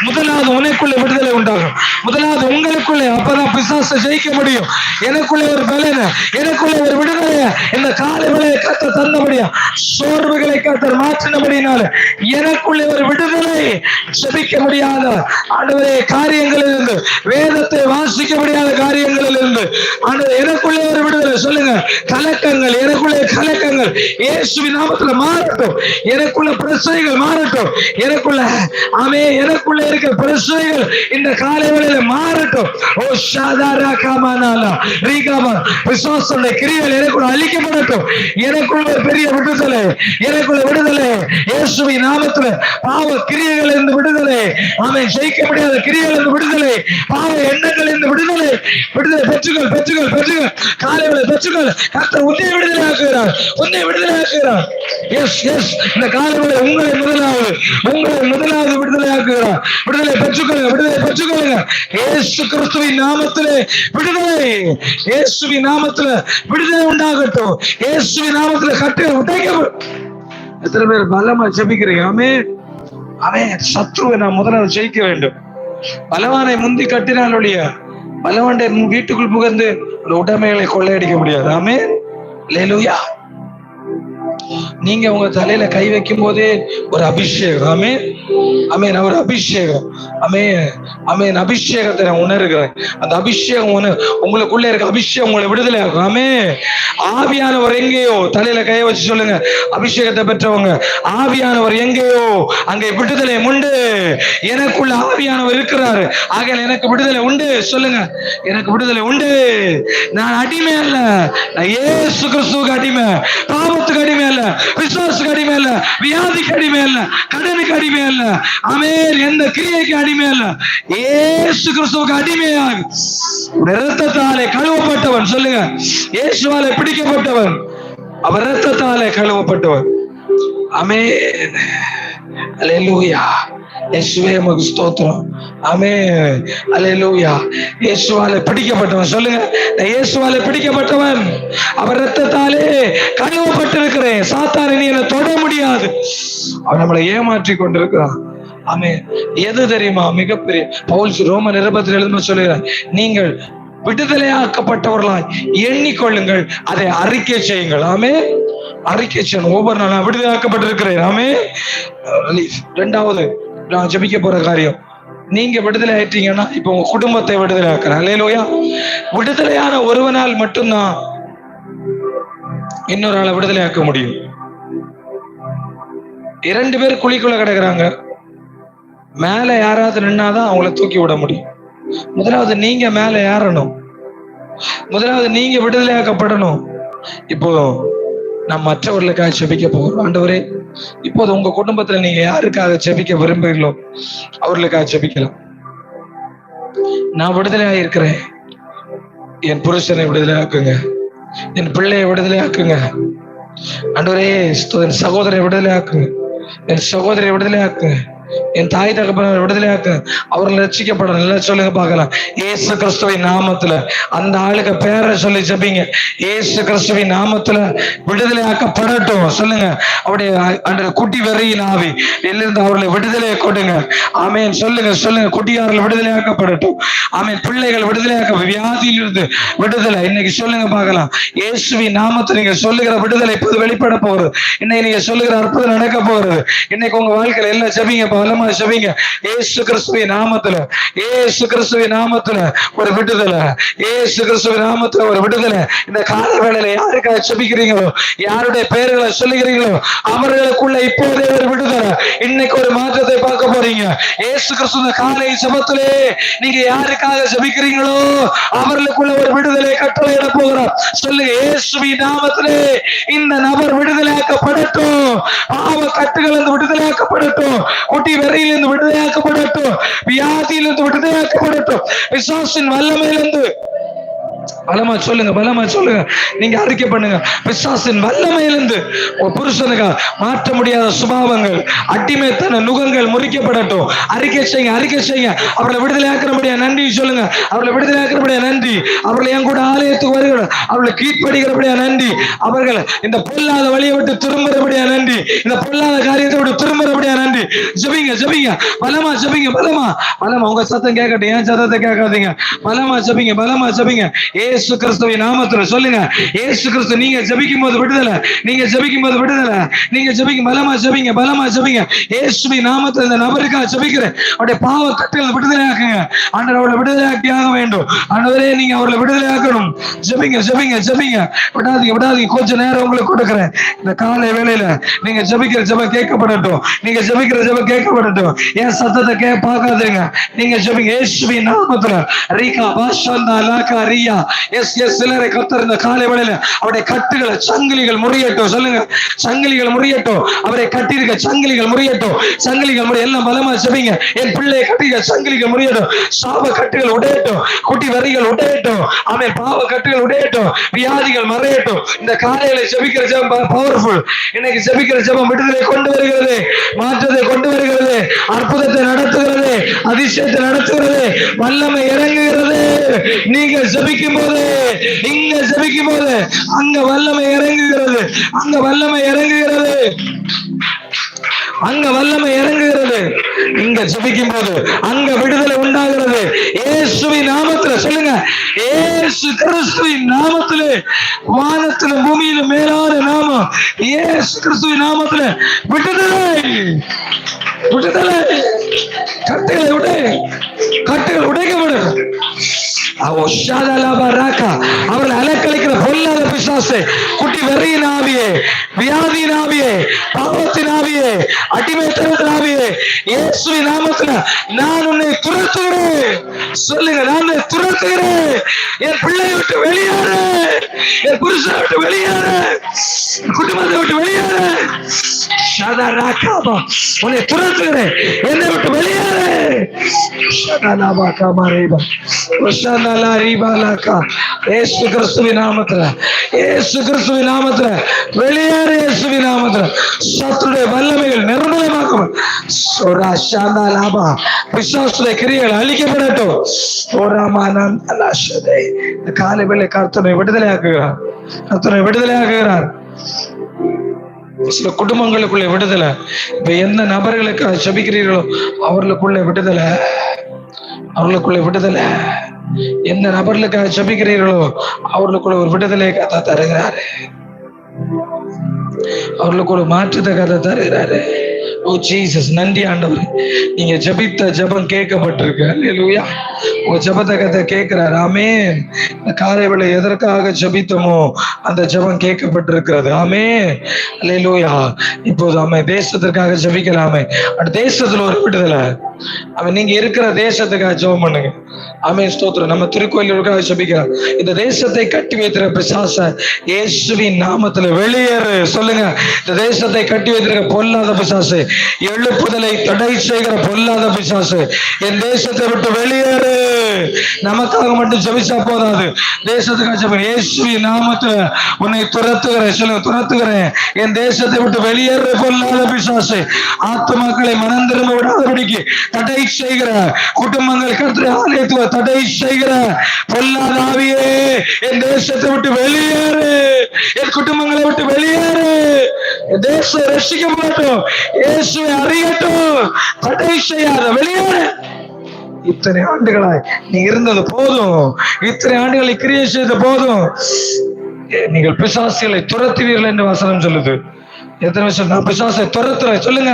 முதலாவது உனக்குள்ள விடுதலை உண்டாகும். முதலாவது உங்களுக்குள்ளே, அப்பதான் பிசாசை ஜெயிக்க முடியும். எனக்குள்ள ஒரு பலன, எனக்குள்ள ஒரு விடுதலை இந்த காலை வேளையை கர்த்தர் தந்தபடியா, சோர்வுகளை கர்த்தர் மாற்றினபடினால எனக்குள்ள ஒரு விடுதலை. ஜெபிக்க முடியாத ஆண்டவரே காரியங்களில் இருந்து, வேதத்தை வாசிக்க முடியாத காரியங்களில் இருந்து ஆண்டவரே எனக்குள்ளே ஒரு விடுதலை. சொல்லுங்க, கலக்கங்கள், எனக்குள்ளே கலக்கங்கள் இயேசுவின் நாமத்துல மாறட்டும். எனக்குள்ள பிரச்சனைகள் மாறட்டும். எனக்குள்ள ஆமே, எனக்குள்ள இருக்கிற பிரச்சனைகள் இந்த காலை வேளையில மாறட்டும். ஓ ஷாதாரா காமானாலா ரீகாமா, விசுவாசத்துடைய கிரியைகள் எனக்குள்ள அழிக்கப்படட்டும். எனக்குள்ள ஒரு பெரிய விடுதலை, எனக்குள்ள விடுதலை இயேசுவின் நாமத்துல. பாவ கிரியைகள் இருந்து விடுதலை, ஆமென், ஜெயிக்க முடியாத கிரியைகள் இருந்து விடுதலை, பாவ எண்ணங்கள் இருந்து விடுதலை. விடுதலை பெற்றுகள், பெற்றுகள், பெற்றுகள், காலை வேளை பெற்றுகள். கர்த்தர் உன்னை விடுதலை ஆக்குகிறார், உன்னை விடுதலை ஆக்குகிறார். எஸ் எஸ், இந்த காலை வேளை உங்களை முதலாவது விடுதலை ஆக்குகிறார். விடுதலை பெற்றுக்கொள்ளுங்க, விடுதலை பெற்றுக்கொள்ளுங்க. இயேசு கிறிஸ்துவின் நாமத்திலே விடுதலை, இயேசுவின் நாமத்துல விடுதலை உண்டாகட்டும். இயேசுவின் நாமத்துல கட்டுகள் உடைக்கப்படும். எத்தனை பேர் பலமா ஜெபிக்கிறீங்க? ஆமென், ஆமென். சத்ருவை நான் முதல்ல ஜெயிக்க வேண்டும். பலவானை முந்தி கட்டினால் ஒழிய பலவானை வீட்டுக்குள் புகுந்து உடைமைகளை கொள்ளையடிக்க முடியாது. ஆமென், அல்லேலூயா. நீங்க உங்க தலையில கை வைக்கும் போதே ஒரு அபிஷேகம். ஆமென், ஆமென், ஒரு அபிஷேகம். ஆமென், ஆமென். அபிஷேகத்தை நான் உணர்கிறேன். அந்த அபிஷேகம் உங்களுக்குள்ள இருக்க அபிஷேகம் உங்களை விடுதலை ஆகும். ஆமென். ஆவியானவர் எங்கேயோ, தலையில கையை வச்சு சொல்லுங்க, அபிஷேகத்தை பெற்றவங்க, ஆவியானவர் எங்கேயோ அங்கே விடுதலை உண்டு. எனக்குள்ள ஆவியானவர் இருக்கிறாரு, ஆகையால் எனக்கு விடுதலை உண்டு. சொல்லுங்க, எனக்கு விடுதலை உண்டு. நான் அடிமை அல்ல, நான் இயேசு கிறிஸ்துவுக்கு அடிமை. பாவத்துக்கு அடிமை அல்ல, விசுவாசுக்கு அடிமை அல்ல, வியாதிக்கு அடிமை அல்ல, கடனுக்கு அடிமை அல்ல, ஆமென், எந்த கிரியைக்கு அடிமை அல்ல, இயேசு கிறிஸ்துவுக்கு அடிமையாக இரத்தத்தாலே கழுவப்பட்டவன். சொல்லுங்க, இயேசுவாலே பிடிக்கப்பட்டவன், அவர் இரத்தத்தாலே கழுவப்பட்டவன். ஆமென், அல்லேலூயா. இயேசுவே உமக்கு ஸ்தோத்திரம். ஆமென், அல்லேலூயா. இயேசுவாலே பிடிக்கப்பட்டவன். சொல்லுங்க, நான் இயேசுவாலே பிடிக்கப்பட்டவன், அவர் இரத்தத்தாலே கழுவப்பட்டிருக்கிறேன். சாத்தான் இனி என்னை தொட முடியாது. அவன் நம்மளை ஏமாற்றி கொண்டிருக்கிறான். ஆமென். எது தெரியுமா மிகப்பெரிய பவுல் ரோமர் 9 எழுதும்போது சொல்லுகிறார், நீங்கள் விடுதலையாக்கப்பட்டவர்களாய் எண்ணிக்கொள்ளுங்கள், அதை அறிக்கை செய்யுங்கள். ஆமென், அறிக்கை செய்யணும். ஒவ்வொரு நாள் நான் விடுதலையாக்கப்பட்டிருக்கிறேன். ஆமென். இரண்டாவது நான் ஜெபிக்க போற காரியம், நீங்க விடுதலை ஆயிட்டீங்கன்னா இப்ப உங்க குடும்பத்தை விடுதலை ஆக்குறேன். அல்லேலூயா. விடுதலையான ஒருவனால் மட்டும்தான் இன்னொரு ஆளை விடுதலை ஆக்க முடியும். 2 பேர் குழிக்குள்ள கிடக்குறாங்க, மேல யாராவது நின்னாதான் அவங்கள தூக்கி விட முடியும். முதலாவது நீங்க மேல ஏறணும், முதலாவது நீங்க விடுதலையாக்கப்படணும். இப்போ நான் மற்றவர்களுக்காக ஜெபிக்க போகிறோம். ஆண்டவரே, இப்போது உங்க குடும்பத்துல நீங்க யாருக்காக ஜெபிக்க விரும்புகிறீங்களோ அவர்களுக்காக ஜெபிக்கலாம். நான் விடுதலையாக இருக்கிறேன், என் புருஷனை விடுதலையாக்குங்க, என் பிள்ளையை விடுதலையாக்குங்க. ஆண்டவரே, என் சகோதரனை விடுதலையாக்குங்க, என் சகோதரியை விடுதலையாக்குங்க. என் தாய் தகப்பனர் விடுதலையாக்கு, அவர்கள் ரட்சிக்கப்படணும். நல்லா சொல்லுங்க பார்க்கலாம். ஏசு கிறிஸ்துவின் நாமத்துல அந்த ஆளுக்கு பேரை சொல்லி ஜெபிங்க. ஏசு கிறிஸ்துவின் நாமத்துல விடுதலையாக்கப்படட்டும் சொல்லுங்க. அவருடைய அந்த குட்டி வெறியின் ஆவி எல்லிருந்து அவர்களை விடுதலையை கொடுங்க. ஆமென் சொல்லுங்க சொல்லுங்க. குட்டியார்கள் விடுதலையாக்கப்படட்டும். ஆமென். பிள்ளைகள் விடுதலையாக்க, வியாதியிலிருந்து விடுதலை இன்னைக்கு சொல்லுங்க பார்க்கலாம். இயேசுவின் நாமத்தை நீங்க சொல்லுகிற விடுதலை இப்போது வெளிப்பட போகிறது. இன்னைக்கு நீங்க சொல்லுகிற அற்புதம் நடக்க போகிறது. இன்னைக்கு உங்க வாழ்க்கையில எல்லாம் ஜெபிங்க, பலமா ஜெபிங்க. இயேசு கிறிஸ்துவின் நாமத்துல, இயேசு கிறிஸ்துவின் நாமத்துல ஒரு விடுதலை, இயேசு கிறிஸ்துவின் நாமத்துல ஒரு விடுதலை. இந்த கால வேளையில யாருக்காக ஜெபிக்கிறீங்களோ, யாருடைய பெயர்களை சொல்லுகிறீங்களோ, அவர்களுக்குள்ள இப்போதே ஒரு விடுதலை. இன்னைக்கு ஒரு மாற்றத்தை பார்க்க போறீங்க. இயேசு கிறிஸ்து காலை ஜெபத்திலே நீங்க யாருக்காக ஜெபிக்கிறீங்களோ அவர்களுக்குள்ள ஒரு விடுதலை கட்டளையிட போகிறார். சொல்லுங்க, இயேசுவின் நாமத்திலே இந்த நபர் விடுதலையாக்கப்படட்டும். பாவ கட்டுகளிலிருந்து விடுதலையாக்கப்படட்டும். குட்டி வெறியிலிருந்து விடுதலையாக்கப்படட்டும். வியாதியிலிருந்து விடுதலையாக்கப்படட்டும். பிசாசின் வல்லமையிலிருந்து பலமா சொல்லுங்க, பலமா சொல்லுங்க. நீங்க அறிக்கை பண்ணுங்க. பிசாசின் வல்லமையிலிருந்து ஒரு புருஷனுக்கு மாற்ற முடியாத சுபாவங்கள், அடிமைத்தன நுகங்கள் முறிக்கப்படட்டும். அறிக்கை செய்யுங்க, அறிக்கை செய்யுங்க. அவர்களை விடுதலையாக்கிறபடியா நன்றி சொல்லுங்க. அவர்களை விடுதலையாக்கிறபடியா நன்றி. அவர்களை என் கூட ஆலயத்துக்கு வருகிற அவர்களை கீழ்ப்படுகிறபடியா நன்றி. அவர்கள் இந்த பொல்லாத வழியை விட்டு திரும்புறபடியா நன்றி. இந்த பொல்லாத காரியத்தை விட்டு திரும்புறபடியா நன்றி. ஜெபிங்க, ஜெபிங்க, பலமா ஜெபிங்க, பலமா பலமா. உங்க சத்தம் கேட்கட்டும், என் சத்தத்தை கேட்காதீங்க. பலமா ஜெபிங்க, பலமா ஜெபிங்க. இயேசு கிறிஸ்துவின் நாமத்துல சொல்லுங்க. இயேசு கிறிஸ்து நீங்க ஜெபிக்கும் போது விடுதலை, நீங்க ஜெபிக்கும் போது விடுதலை, நீங்க ஜெபிக்கும் பலமா ஜெபிங்க, பலமா ஜெபிங்க. இயேசுவின் நாமத்துல இந்த நபருக்காக ஜெபிக்கிறேன். அவருடைய பாவ கட்டுகளை விடுதலையாக்குங்க. ஆண்டவர் அவர்களை விடுதலையாக்கியாக வேண்டும். ஆண்டவரே நீங்க அவர்களை விடுதலையாக்கணும். ஜெபிங்க, ஜெபிங்க, ஜெபிங்க. விடாதீங்க, விடாதீங்க. கொஞ்ச நேரம் உங்களுக்கு கொடுக்குறேன். இந்த காலை வேளையில நீங்க ஜெபிக்கிற ஜெபம் கேட்கப்படட்டும். நீங்க ஜெபிக்கிற ஜெபம் கேட்கப்படட்டும். என் சத்தத்தை பார்க்காதீங்க. நீங்க ஜெபிங்க இயேசுவின் நாமத்துல. ரீகா பாஷந்தா லாகா ரியா. எஸ் எஸ் சிலரை கர்த்தர் இந்த காலை வேளையில அவருடைய கட்டுகளை, சங்கிலிகள் முறியட்டும். சொல்லுங்க, சங்கிலிகள் முறியட்டும். அவரை கட்டியிருக்க சங்கிலிகள் முறியட்டும். சங்கிலிகள் முறிய எல்லாம் பலமா ஜெபிங்க. என் பிள்ளையை கட்டியிருக்க சங்கிலிகள் முறியட்டும். சாப கட்டுகள் உடையட்டும். குட்டி வரிகள் உடையட்டும். ஆமென். பாவ கட்டுகள் உடையட்டும். வியாதிகள் மறையட்டும். இந்த காலையில ஜெபிக்கிற ஜெபம் பவர்ஃபுல். இன்னைக்கு ஜெபிக்கிற ஜெபம் விடுதலை கொண்டு வருகிறது, மாற்றத்தை கொண்டு வருகிறது, அற்புதத்தை நடத்துகிறது, அதிசயத்தை நடத்துகிறது, வல்லமை இறங்குகிறது. நீங்க ஜெபிக்கும் போது, இங்க ஜெபிக்கும் போது அங்க வல்லமை இறங்குகிறது, அங்க வல்லமை இறங்குகிறது, அங்க வல்லமை இறங்குகிறது. இங்க ஜெபிக்கும் போது அங்க விடுதலை உண்டாகிறது. இயேசுவின் நாமத்துல சொல்லுங்க. இயேசு கிறிஸ்துவின் நாமத்திலே, வானத்திலும் பூமியிலும் மேலான நாமம் இயேசு கிறிஸ்துவின் நாமத்துல விடுதலை, விடுதலை. கட்டுகளை உடை, கட்டுகள் உடைக்கப்படும். அவர்களை அலக்களிக்கிற பொல்லாத பிசாசே, குட்டி வெறியின் ஆவியே, வியாதியின் ஆவியே, பாவத்தின் ஆவியே, அடிமைத்தனத்தின் ஆவியே, இயேசுவின் நாமத்துல நான் உன்னை துரத்துகிறேன். சொல்லுங்க, நான் உன்னை துரத்துகிறேன். என் பிள்ளையை விட்டு வெளியேறு, என் புருஷனை விட்டு வெளியேறு, குடும்பத்தை விட்டு வெளியேறு. உன்னை துரத்துகிறேன், என்னை விட்டு வெளியேறு. இயேசு கிறிஸ்துவின் நாமத்துல, இயேசு கிறிஸ்துவின் நாமத்துல வெளியேறு. இயேசுவின் நாமத்துல சத்துருடைய வல்லமைகள் நிர்மூலமாக்கும். பிசாசுடைய கிரியைகள் அழிக்கப்படட்டும். காலை வேளை கர்த்தனை விடுதலையாக்குகிறார், கர்த்தனை விடுதலையாக்குகிறார். சில குடும்பங்களுக்குள்ள விடுதலை. இப்ப எந்த நபர்களுக்கு ஜெபிக்கிறீர்களோ அவர்களுக்குள்ள விடுதலை, அவர்களுக்குள்ள விடுதலை. எந்த நபர்களுக்காக ஜெபிக்கிறீர்களோ அவர்களுக்குள்ள ஒரு விடுதலை கதை தருகிறாரு, அவர்களுக்கு ஒரு மாற்றத்தை கதை தருகிறாரு. ஓ ஜீசஸ், நன்றி ஆண்டவர். நீங்க ஜெபித்த ஜெபம் கேட்கப்பட்டிருக்கு. அல்லேலூயா. உங்க ஜெபத்தை கதை கேட்கிறாரு. ஆமென். இந்த காலை வேளை எதற்காக ஜெபித்தோமோ அந்த ஜெபம் கேட்கப்பட்டிருக்கிறது. ஆமென். அல்லேலூயா. இப்போது ஆமென். தேசத்திற்காக ஜெபிக்கலாமே. அந்த தேசத்துல ஒரு விடுதலை, அவன் நீங்க இருக்கிற தேசத்துக்காக ஜெபம் பண்ணுங்க. ஆமென், ஸ்தோத்திரம். நம்ம திருக்கோயிலுக்காக ஜெபிக்கிறோம். இந்த தேசத்தை கட்டி வைத்திருக்க பிசாச இயேசுவின் நாமத்துல வெளியேறு சொல்லுங்க. இந்த தேசத்தை கட்டி வைத்திருக்க பொல்லாத பிசாசு, எழுப்புதலை தடை செய்கிற பொல்லாத பிசாசு, என் தேசத்தை விட்டு வெளியேறு. நமக்காக மட்டும் ஜெபிச்சா போதாது, தேசத்துக்காக ஜெபிக்கிறேன். இயேசுவின் நாமத்துல உன்னை துரத்துகிறேன் சொல்லுங்க. துரத்துகிறேன், என் தேசத்தை விட்டு வெளியேறு பொல்லாத பிசாசு. ஆத்துமாக்களை மனம் திரும்ப விடாதபடிக்கு தடை செய்கிற, குடும்பங்கள் கர்த்தருடைய ஆலயத்துல தடை செய்கிற பொல்லாத ஆவியே என் தேசத்தை விட்டு வெளியேறு, என் குடும்பங்களை விட்டு வெளியேறு. என் தேசம் ரட்சிக்கப்படட்டும், இயேசுவை அறியட்டும். தடை செய்யாத வெளியேறு. இத்தனை ஆண்டுகளாய் நீ இருந்தது போதும், இத்தனை ஆண்டுகளை கிரியை செய்த போதும். நீங்கள் பிசாசுகளை துரத்துவீர்கள் என்று வசனம் சொல்லுது. எத்தனை வருஷம் நான் பிசாசை துரத்துறேன் சொல்லுங்க.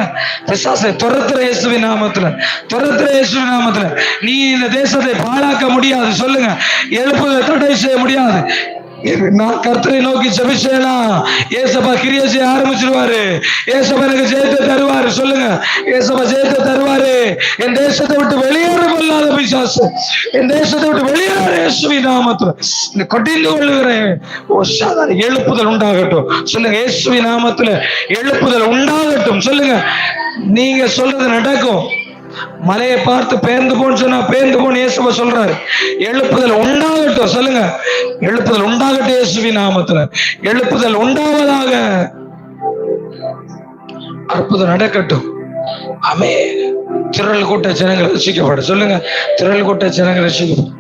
பிசாசை துரத்துற இயேசுவின் நாமத்துல, துரத்துற இயேசுவின் நாமத்துல. நீ இந்த தேசத்தை பாழாக்க முடியாது சொல்லுங்க. எழுப்புதலை தடை செய்ய முடியாது. நான் கர்த்தரை நோக்கி ஜெபிச்சேனா ஏசப்பா கிரியை செய்ய ஆரம்பிச்சிருவாரு. ஏசப்பா எனக்கு ஜெயத்தை தருவாரு சொல்லுங்க. ஏசப்பா ஜெயத்தை தருவாரு. என் தேசத்தை விட்டு வெளியேற கொள்ளாத பிசாசு, என் தேசத்தை விட்டு வெளியேற இயேசுவின் நாமத்துல இந்த கொட்டிந்து கொள்ளுகிறேன். ஓ சாதாரண எழுப்புதல் உண்டாகட்டும் சொல்லுங்க. இயேசுவின் நாமத்துல எழுப்புதல் உண்டாகட்டும் சொல்லுங்க. நீங்க சொல்றது நடக்கும். மலையை பார்த்து பேர்ந்து போன்னு சொன்னா பேர்ந்து போன்னு இயேசுவ சொல்றாரு. எழுப்புதல் உண்டாகட்டும் சொல்லுங்க. எழுப்புதல் உண்டாகட்டும் இயேசுவின் நாமத்துல. எழுப்புதல் உண்டாவதாக. அற்புதம் நடக்கட்டும். ஆமென். திரள் கூட்ட ஜனங்கள் ரட்சிக்கப்படும் சொல்லுங்க. திரள் கூட்ட ஜனங்கள் ரட்சிக்கப்படும்.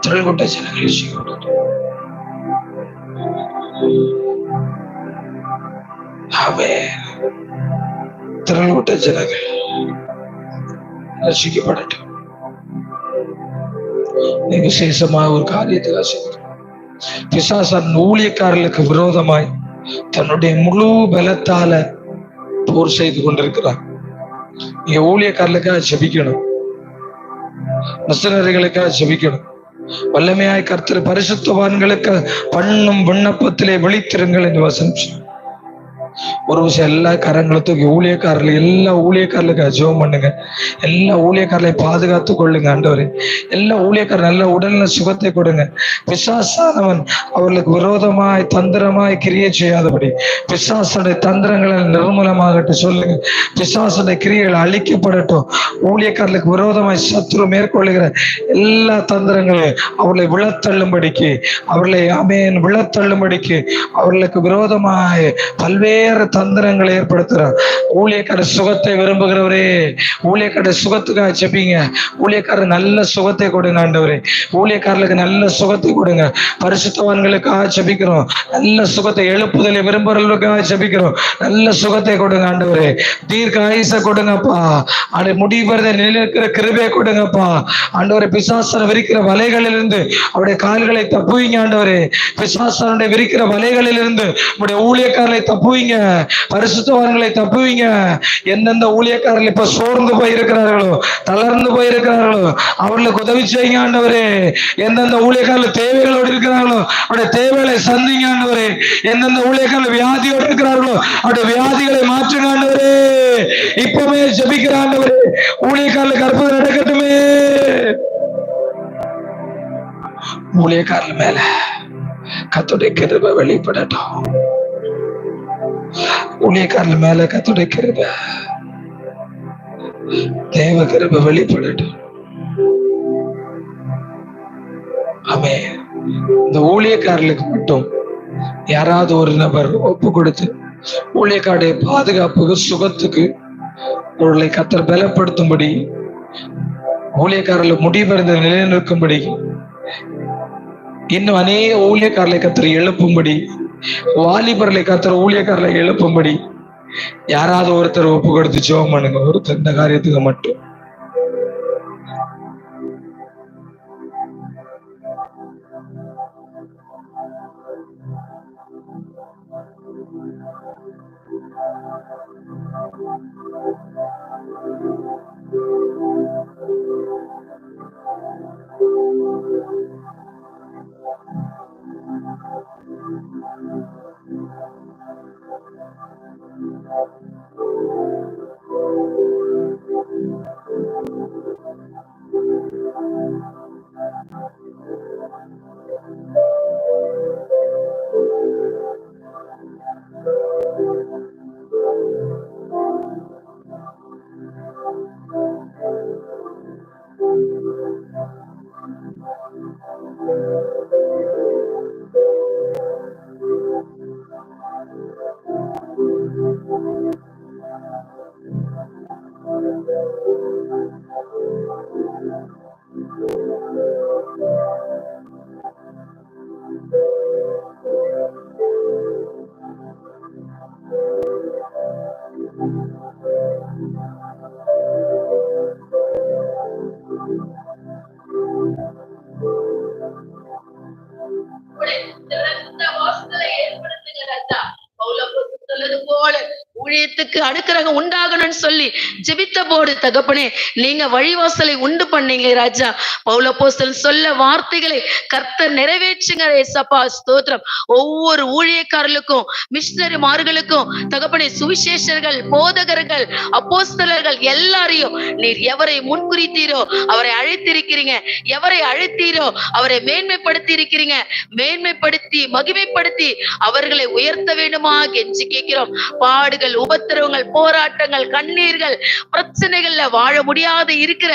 திரள் கூட்ட ஜனங்கள் ரட்சிக்கப்படும். ஆமென். திரள் கூட்ட ஜனங்கள் ரட்சிக்கப்படட்டும். நீ விசேஷமாக ஒரு காரியத்தை பிசாசன் ஊழியக்காரர்களுக்கு விரோதமாய் தன்னுடைய முழு பலத்தால போர் செய்து கொண்டிருக்கிறார். நீங்க ஊழியக்காரர்களுக்காக ஜெபிக்கணும், மிஷனரிகளுக்காக ஜெபிக்கணும். வல்லமையாய் கர்த்தர் பரிசுத்தவான்களுக்கு பண்ணும் விண்ணப்பத்திலே விழித்திருங்கள் என்று வசனம். ஒரு விஷயம், எல்லா கரங்களை தூக்கி எல்லா ஊழியக்காரர்களுக்கு ஜெபம் பண்ணுங்க. எல்லா ஊழியக்காரர்களையும் பாதுகாத்து கொள்ளுங்க ஆண்டவரே. எல்லா ஊழியக்காரர் நல்ல உடல்ல சுகத்தை கொடுங்க. பிசாசானவன் அவர்களுக்கு விரோதமாய் தந்திரமாய் கிரியை செய்யாதபடி பிசாசுடைய தந்திரங்களை நிர்மூலமாகட்டும் சொல்லுங்க. பிசாசுடைய கிரியைகள் அழிக்கப்படட்டும். ஊழியக்காரர்களுக்கு விரோதமாய் சத்துரு மேற்கொள்ளுகிற எல்லா தந்திரங்களையும் அவர்களை விழத்தள்ளும்படிக்கு, அவர்களை ஆமென் விழத்தள்ளும்படிக்கு, அவர்களுக்கு விரோதமாய் பல்வேறு தந்திரங்களை ஏற்படுத்துறார். ஊழியக்கார சுகத்தை விரும்புகிறவரே, ஊழியக்கார சுகத்துக்காக ஜெபிங்க. ஊழியக்காரர் நல்ல சுகத்தை கொடுங்க ஆண்டவரே. ஊழியக்காரர்களுக்கு நல்ல சுகத்தை கொடுங்க. பரிசுத்தவான்களுக்காக ஜெபிக்கிறோம். நல்ல சுகத்தை, எழுப்புதலை விரும்புகிறவர்களுக்காக ஜெபிக்கிறோம். நல்ல சுகத்தை கொடுங்க ஆண்டவரே. தீர்க்க ஆயுசை கொடுங்கப்பா. அதை முடிவதை நிலைநிற்கிற கிருபையை கொடுங்கப்பா ஆண்டவரே. பிசாசனை விரிக்கிற வலைகளிலிருந்து அவருடைய கால்களை தப்புவீங்க ஆண்டவரே. பிசாசனுடைய விரிக்கிற வலைகளிலிருந்து உடைய ஊழியக்காரர்களை தப்புவீங்க, பரிசுத்தவான்களை தப்புவீங்க. எந்தெந்த ஊழியக்காரர்கள் இப்ப சோர்ந்து போயிருக்கிறார்களோ, தளர்ந்து போயிருக்கிறார்களோ அவர்களுக்கு உதவி செய்யுங்க ஆண்டவரே. எந்தெந்த ஊழியக்காரர்கள் தேவைகளோடு இருக்கிறார்களோ அவருடைய தேவைகளை சந்திங்க ஆண்டவரே. எந்தெந்த ஊழியக்காரர்கள் வியாதியோடு இருக்கிறார்களோ அவருடைய வியாதிகளை மாற்றுங்க ஆண்டவரே. இப்பவே ஜெபிக்கிற ஆண்டவரே, ஊழியக்காரர்களுக்கு அற்புதம் நடக்கட்டுமே. ஊழியக்காரர்கள் மேல கர்த்தருடைய கிருபை வெளிப்படட்டும். ஊழியக்காரர்கள் மேல கர்த்தருடைய கிருபை, தேவ கிருபை வெளிப்படட்டும். ஆமென். இந்த ஊழியக்காரர்களுக்கு மட்டும் யாராவது ஒரு நபர் ஒப்பு கொடுத்து ஊழியக்காருடைய பாதுகாப்புக்கு, சுகத்துக்கு அவர்களை கர்த்தர் பலப்படுத்தும்படி, ஊழியக்காரர்கள் முடிவடைந்த நிலையில் நிற்கும்படி, இன்னும் அநேக ஊழியக்காரர்களை கர்த்தர் எழுப்பும்படி, வாலிபர்களை கர்த்தர் ஊழியக்காரர்களை எழுப்பும்படி யாராவது ஒருத்தர் ஒப்பு கொடுத்து ஜெபம் பண்ணுங்க. ஒருத்தர் இந்த காரியத்துக்கு மட்டும். ஊழியத்துக்கு அனுக்கிரகம் உண்டாகணும்னு சொல்லி ஜெபித்த போது தகப்பனே நீங்க வழிவாசலை உண்டு பண்ணீங்க ராஜா. பவுலப்போஸ்தலன் சொல்ல வார்த்தைகளை கர்த்தர் நிறைவேற்றுங்க ஏசப்பா. ஸ்தோத்திரம். ஒவ்வொரு ஊழியக்காரர்களுக்கும் மிஷனரிமார்களுக்கும் தகப்பனே சுவிசேஷர்கள் போதகர்கள் அப்போஸ்தலர்கள் எல்லாரையும் நீர் எவரை முன்குறித்தீரோ அவரை அழைத்திருக்கிறீங்க. எவரை அழைத்தீரோ அவரை மேன்மைப்படுத்தி இருக்கிறீங்க. மேன்மைப்படுத்தி மகிமைப்படுத்தி அவர்களை உயர்த்த வேண்டுமா கெஞ்சி கேட்கிறோம். பாடுகள் உபத்திரவங்கள் போராட்டங்கள் கண்ணீர்கள் பிரச்சனைகள்ல வாழ முடியாத இருக்கிற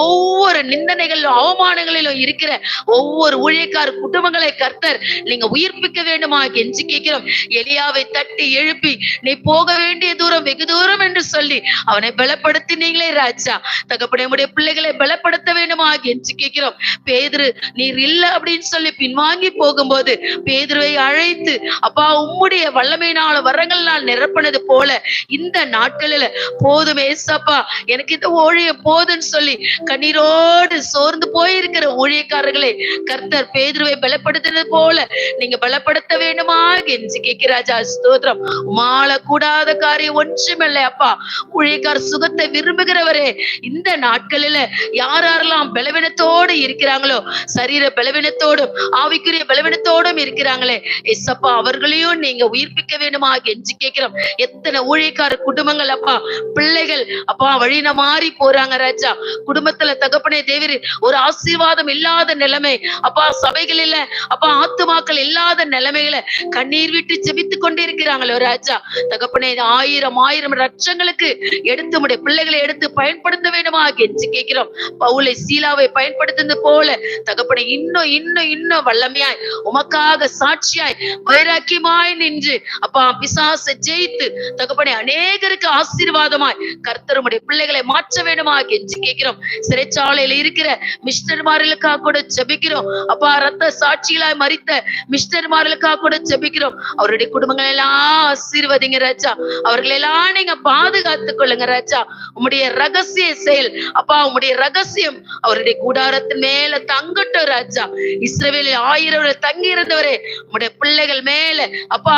ஒவ்வொரு நிந்தனைகளிலும் அவமானங்களிலும் இருக்கிற ஒவ்வொரு ஊழியக்கார குடும்பங்களை கர்த்தர் நீங்க உயிர்ப்பிக்க வேண்டுமா கெஞ்சி கேட்கிறோம். எலியாவை தட்டி எழுப்பி நீ போக வேண்டிய தூரம் வெகு தூரம் என்று சொல்லி அவனை பலப்படுத்தினீங்களே ராஜா. தகப்பனே உம்முடைய பிள்ளைகளை பலப்படுத்த வேண்டுமா கெஞ்சி கேட்கிறோம். பேதுரு நீர் இல்ல அப்படின்னு சொல்லி பின்வாங்கி போகும்போது பேதுருவை அழைத்து அப்பா உம்முடைய வல்லமையினால வரங்கள்னால் நிரப்பினது போல இந்த நாட்களில போதும் ஏசப்பா எனக்கு இந்த ஊழியம் போதுன்னு சொல்லி கண்ணீரோடு சோர்ந்து போயிருக்கிற ஊழியக்காரர்களை கர்த்தர் பேதுருவை பலப்படுத்தினது போல நீங்க பலப்படுத்த வேண்டுமா கெஞ்சி கேட்கிறாஜா. ஸ்தோத்திரம். மாள கூடாத காரியம் ஒன்றுமில்லை அப்பா. ஊழியக்கார சுகத்தை விரும்புகிறவரே இந்த நாட்களில யாரெல்லாம் பலவீனத்தோடு இருக்கிறாங்களோ சரீர பலவீனத்தோடும் ஆவிக்குரிய பலவீனத்தோடும் இருக்கிறாங்களே ஏசப்பா அவர்களையும் நீங்க உயிர்ப்பிக்க வேண்டுமா கெஞ்சி கேட்கிறோம். எத்தனை ஊழியக்கார குடும்பங்கள் அப்பா பிள்ளைகள் அப்பா வழியின மாறி போறாங்க ராஜா. குடும்பத்துல தகப்பனே தேவரே ஒரு ஆசீர்வாதம் இல்லாத நிலைமை அப்பா சபைகளில அப்பா ஆத்துமாக்கள் இல்லாத நிலைமைகளை கண்ணீர் விட்டு ஜெபித்து கொண்டிருக்கிறாங்களோ ராஜா. தகப்பனே ஆயிரம் ஆயிரம் லட்சங்களுக்கு எடுத்து உடைய பிள்ளைகளை எடுத்து பயன்படுத்த வேண்டுமா கெஞ்சி கேட்கிறோம். பவுலை சீலாவை பயன்படுத்துறது போல தகப்பனே இன்னும் இன்னும் இன்னும் வல்லமையாய் உமக்காக சாட்சியாய் வைராக்கியமாய் நின்று அப்பா பிசாசை ஜெயித்து தகப்பனே அநேகருக்கு ஆசீர்வாதமாய் கர்த்தருடைய பிள்ளைகளை மாற்ற வேண்டுமா கெஞ்சி கேட்கிறோம். சிறைச்சாலையில இருக்கிற மிஷனரிமார்களுக்காக கூட ஜெபிக்கிறோம் அப்பா. ரத்த சாட்சிகளாய் மரித்த மிஷனரிமார்களுக்காக கூட ஜெபிக்கிறோம். அவருடைய குடும்பங்கள் எல்லாம் ஆசீர்வதிங்க ராஜா. அவர்கள் எல்லாம் நீங்க பாதுகாத்துக் கொள்ளுங்க ராஜா. உம்முடைய ரகசிய செயல் அப்பா உம்முடைய ரகசியம் அவருடைய கூடாரத்தின் மேல தங்கட்டும் ராஜா. இஸ்ரவேலில் 1000 தங்கி இருந்தவரே உம்முடைய பிள்ளைகள் மேல அப்பா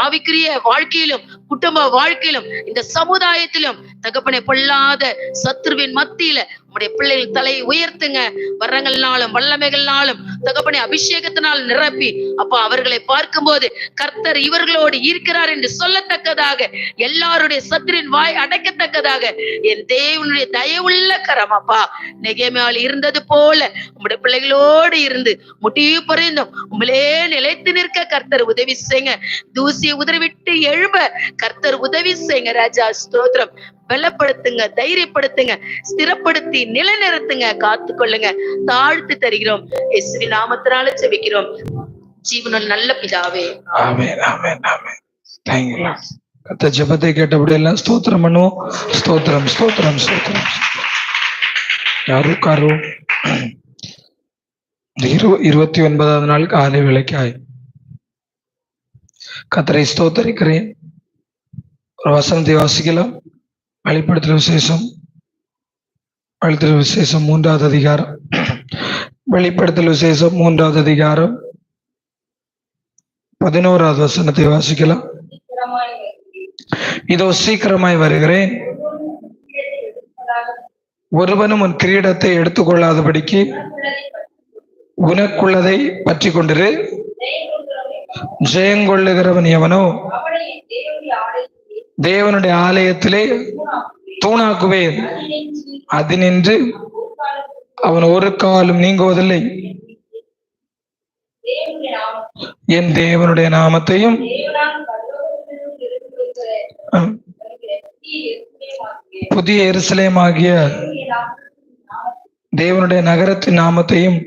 ஆவிக்குரிய வாழ்க்கையிலும் குடும்ப வாழ்க்கையிலும் இந்த சமுதாயத்திலும் தகப்பனை பொல்லாத சத்துருவின் மத்தியில உடைய பிள்ளைகள் தலையை உயர்த்துங்க. வரங்கள்னாலும் வல்லமைகள்னாலும் தகப்பனை அபிஷேகத்தினால் நிரப்பி அப்பா அவர்களை பார்க்கும் போது கர்த்தர் இவர்களோடு இருக்கிறார் என்று சொல்லத்தக்கதாக எல்லாருடைய சத்துரின் வாய் அடைக்கத்தக்கதாக என் தேவனுடைய தயவுள்ள கரம் அப்பா நெகேமியாவில் இருந்தது போல உங்களுடைய பிள்ளைகளோடு இருந்து முடிவு பரிந்தும் உங்களே நிலைத்து நிற்க கர்த்தர் உதவி செய்யுங்க. தூசியை உதறிவிட்டு எழும்ப கர்த்தர் உதவி செய்யுங்க ராஜா. ஸ்தோத்திரம். பலப்படுத்துங்க, தைரியப்படுத்துங்க, ஸ்திரப்படுத்தி நிலைநிறுத்துங்க, காத்துக்கொள்ளுங்க. தாழ்த்து தருகிறோம். இயேசுவின் நாமத்தினால ஜெபிக்கிறோம் ஜீவனுள்ள நல்ல பிதாவே. ஆமென் ஆமென் ஆமென். Thank you. கர்த்தர் ஜெபத்தை கேட்டபடி எல்லாம் ஸ்தோத்திரம் பண்ணுவோம். ஸ்தோத்திரம் ஸ்தோத்திரம் ஸ்தோத்திரம். யாருக்காரோ 29வது நாள் காலை வேளைக்காய் கர்த்தரை ஸ்தோத்தரிக்கிறேன். ஒரு வசனத்தை வாசிக்கலாம். வெளிப்படுத்தல் விசேஷம் 3வது அதிகாரம். வெளிப்படுத்தல் விசேஷம் 3வது அதிகாரம் 11வது வசனத்தை வாசிக்கலாம். இதோ சீக்கிரமாய் வருகிறேன், ஒருவனும் உன் கிரீடத்தை எடுத்துக்கொள்ளாதபடிக்கு உனக்குள்ளதை பற்றி கொண்டிரு. ஜெயங்கொள்ளுகிறவன் எவனோ தேவனுடைய ஆலயத்திலே தூணாக்குவேன், அது நின்று அவன் ஒரு காலும் நீங்குவதில்லை. என் தேவனுடைய நாமத்தையும் புதிய எருசலேம் ஆகிய தேவனுடைய நகரத்தின் நாமத்தையும்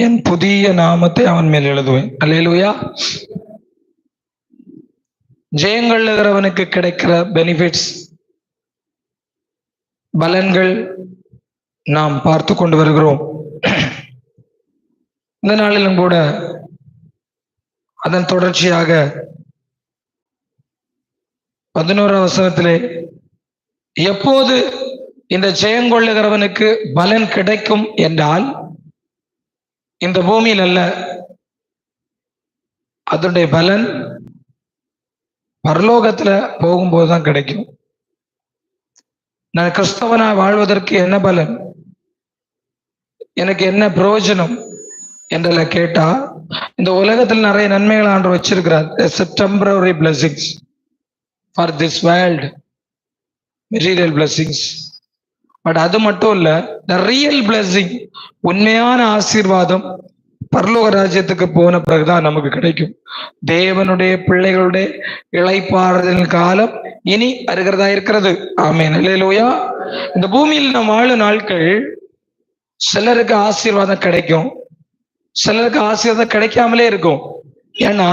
என் புதிய நாமத்தை அவன் மேல் எழுதுவேன். அல்லேலூயா. ஜெயங்கொள்ளுகிறவனுக்கு கிடைக்கிற பெனிஃபிட்ஸ், பலன்கள் நாம் பார்த்து கொண்டு வருகிறோம். இந்த நாளிலும் கூட அதன் தொடர்ச்சியாக 11ஆம் வசனத்திலே எப்போது இந்த ஜெயங்கொள்ளுகிறவனுக்கு பலன் கிடைக்கும் என்றால், இந்த பூமியில் அல்ல, அதனுடைய பலன் பரலோகத்துல போகும்போதுதான் கிடைக்கும். நான் கிறிஸ்தவனா வாழ்வதற்கு என்ன பலன், எனக்கு என்ன பிரயோஜனம் என்றெல்லாம் கேட்டா, இந்த உலகத்தில் நிறைய நன்மைகள் ஆண்டு வச்சிருக்கிறார். Temporary blessings for this world, material blessings. But அது மட்டும் இல்ல, த ரியல் பிளெஸிங், உண்மையான ஆசீர்வாதம் பரலோக ராஜ்யத்துக்கு போன பிறகுதான் நமக்கு கிடைக்கும். தேவனுடைய பிள்ளைகளுடைய இளைப்பாறுதல் காலம் இனி வருகிறதா இருக்கிறது. ஆமென், அல்லேலூயா. இந்த பூமியில் நாம் வாழும் நாட்கள் சிலருக்கு ஆசீர்வாதம் கிடைக்கும், சிலருக்கு ஆசீர்வாதம் கிடைக்காமலே இருக்கும். ஏன்னா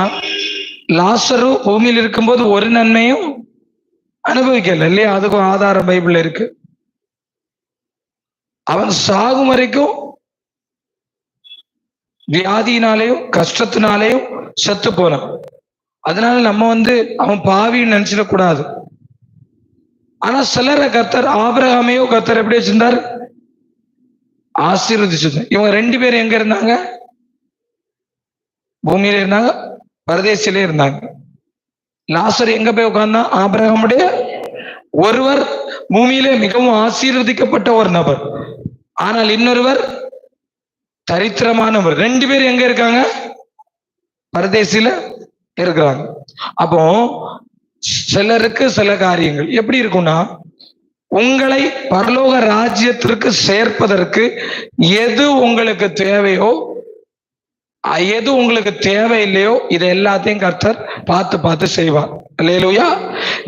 லாசரு பூமியில் இருக்கும்போது ஒரு நன்மையும் அனுபவிக்கல இல்லையா? அதுக்கும் ஆதாரம் பைபிள்ல இருக்கு. அவன் சாகும் வரைக்கும் வியாதியினாலேயும் கஷ்டத்தினாலேயும் செத்து போனான். அதனால நம்ம அவன் பாவின்னு நினைச்சிடக்கூடாது. ஆனா சிலரை கர்த்தர், ஆபிரகாமையோ கர்த்தர் எப்படி வச்சிருந்தார்? ஆசீர்வதிச்சிருந்தார். இவங்க 2 பேரும் எங்க இருந்தாங்க? பூமியில இருந்தாங்க, பரதேசிலே இருந்தாங்க. லாசர் எங்க போய் உட்கார்ந்தா? ஆபிரகாமுடைய ஒருவர் பூமியிலே மிகவும் ஆசீர்வதிக்கப்பட்ட ஒரு நபர், ஆனால் இன்னொருவர் தரித்திரமானவர். 2 பேர் எங்க இருக்காங்க? பரதேசில இருக்கிறாங்க. அப்போ சிலருக்கு சில காரியங்கள் எப்படி இருக்கும்னா, உங்களை பரலோக ராஜ்யத்திற்கு சேர்ப்பதற்கு எது உங்களுக்கு தேவையோ, எது உங்களுக்கு தேவையில்லையோ, இதை எல்லாத்தையும் கர்த்தர் பார்த்து பார்த்து செய்வார். அல்லேலூயா.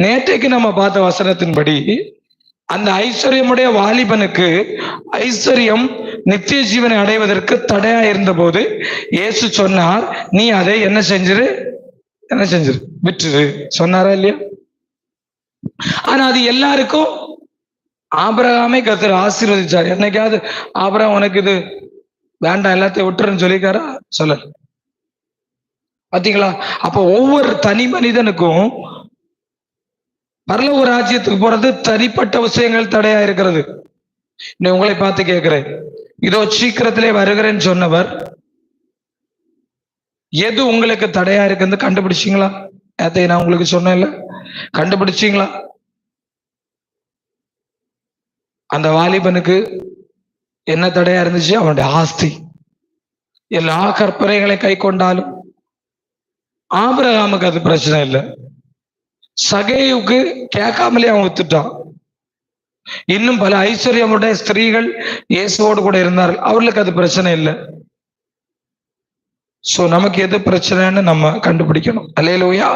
நேற்றைக்கு நம்ம பார்த்த வசனத்தின்படி அந்த ஐஸ்வர்யமுடைய வாலிபனுக்கு ஐஸ்வர்யம் நித்திய ஜீவனை அடைவதற்கு தடையா இருந்த போது இயேசு சொன்னார், நீ அதை என்ன செஞ்சிரு, விட்டுரு சொன்னாரா இல்லையா? ஆனா அது எல்லாருக்கும் ஆபிரகாமை கர்த்தர் ஆசீர்வதிச்சார். என்னைக்காவது ஆபிரகாம் உனக்கு இது வேண்டாம் எல்லாத்தையும் விட்டுருன்னு சொல்லிக்காரா? சொல்ல. பாத்தீங்களா? அப்ப ஒவ்வொரு தனி மனிதனுக்கும் பரலோக ராஜ்யத்துக்கு போறது தனிப்பட்ட விஷயங்கள் தடையா இருக்கிறது. உங்களை பார்த்து கேட்கிறேன், இதோ சீக்கிரத்திலே வருகிறேன்னு சொன்னவர் எது உங்களுக்கு தடையா இருக்குன்னு கண்டுபிடிச்சிங்களா? அதை நான் உங்களுக்கு சொன்னேன்ல, கண்டுபிடிச்சிங்களா? அந்த வாலிபனுக்கு என்ன தடையா இருந்துச்சு? அவனுடைய ஆஸ்தி. எல்லா கற்பனைகளை கை கொண்டாலும் ஆபிரகாமுக்கு அது பிரச்சனை இல்லை. சகேயுக்கு கேட்காமலே அவன் வித்துட்டான். இன்னும் பல ஐஸ்வர்யமுடைய ஸ்திரீகள் இயேசுவோடு கூட இருந்தார்கள், அவர்களுக்கு அது பிரச்சனை இல்லை. சோ நமக்கு எது பிரச்சனைன்னு நம்ம கண்டுபிடிக்கணும். அல்லேலூயா.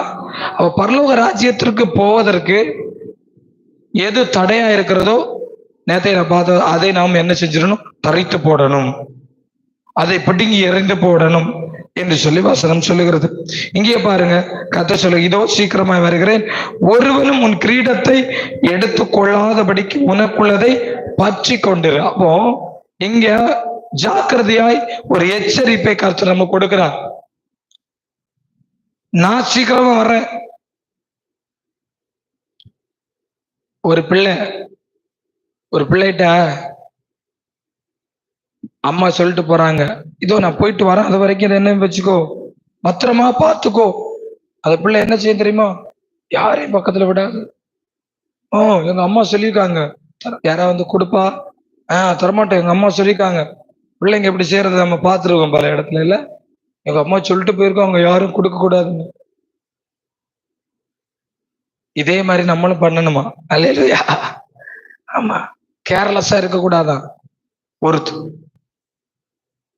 அவ பரலோக ராஜ்யத்திற்கு போவதற்கு எது தடையா இருக்கிறதோ, நேத்தை நான் பார்த்த, அதை நாம் என்ன செஞ்சிடணும்? தரித்து போடணும், அதை பிடுங்கி எறிந்து போடணும் என்று சொல்லி வசனம் சொல்லுகிறது. இங்கே பாருங்க, கர்த்தர் சொல்லு, இதோ சீக்கிரமாய் வருகிறேன், ஒருவனும் உன் கிரீடத்தை எடுத்துக் கொள்ளாதபடிக்கு உனக்குள்ளதை பற்றி கொண்டிரு. அப்போ இங்க ஜாக்கிரதையாய் ஒரு எச்சரிப்பை கர்த்தர் நம்ம கொடுக்கிறார். நான் சீக்கிரமா வர்றேன். ஒரு பிள்ளைகிட்ட அம்மா சொல்லிட்டு போறாங்க, இதோ நான் போயிட்டு வரேன், அது வரைக்கும் என்ன வச்சுக்கோ, பத்திரமா பார்த்துக்கோ. அது பிள்ளை என்ன செய்ய தெரியுமா? யாரையும் பக்கத்துல விடாது. எங்க அம்மா சொல்லியிருக்காங்க, யாராவது கொடுப்பா? தரமாட்டேன், எங்க அம்மா சொல்லியிருக்காங்க. பிள்ளைங்க எப்படி செய்யறது நம்ம பார்த்துருக்கோம் பல இடத்துல. இல்ல, எங்க அம்மா சொல்லிட்டு போயிருக்கோம், அவங்க யாரும் கொடுக்க கூடாதுன்னு. இதே மாதிரி நம்மளும் பண்ணணுமா? அல்லேலூயா. ஆமா, கேர்லெஸ்ஸா இருக்க கூடாதான்.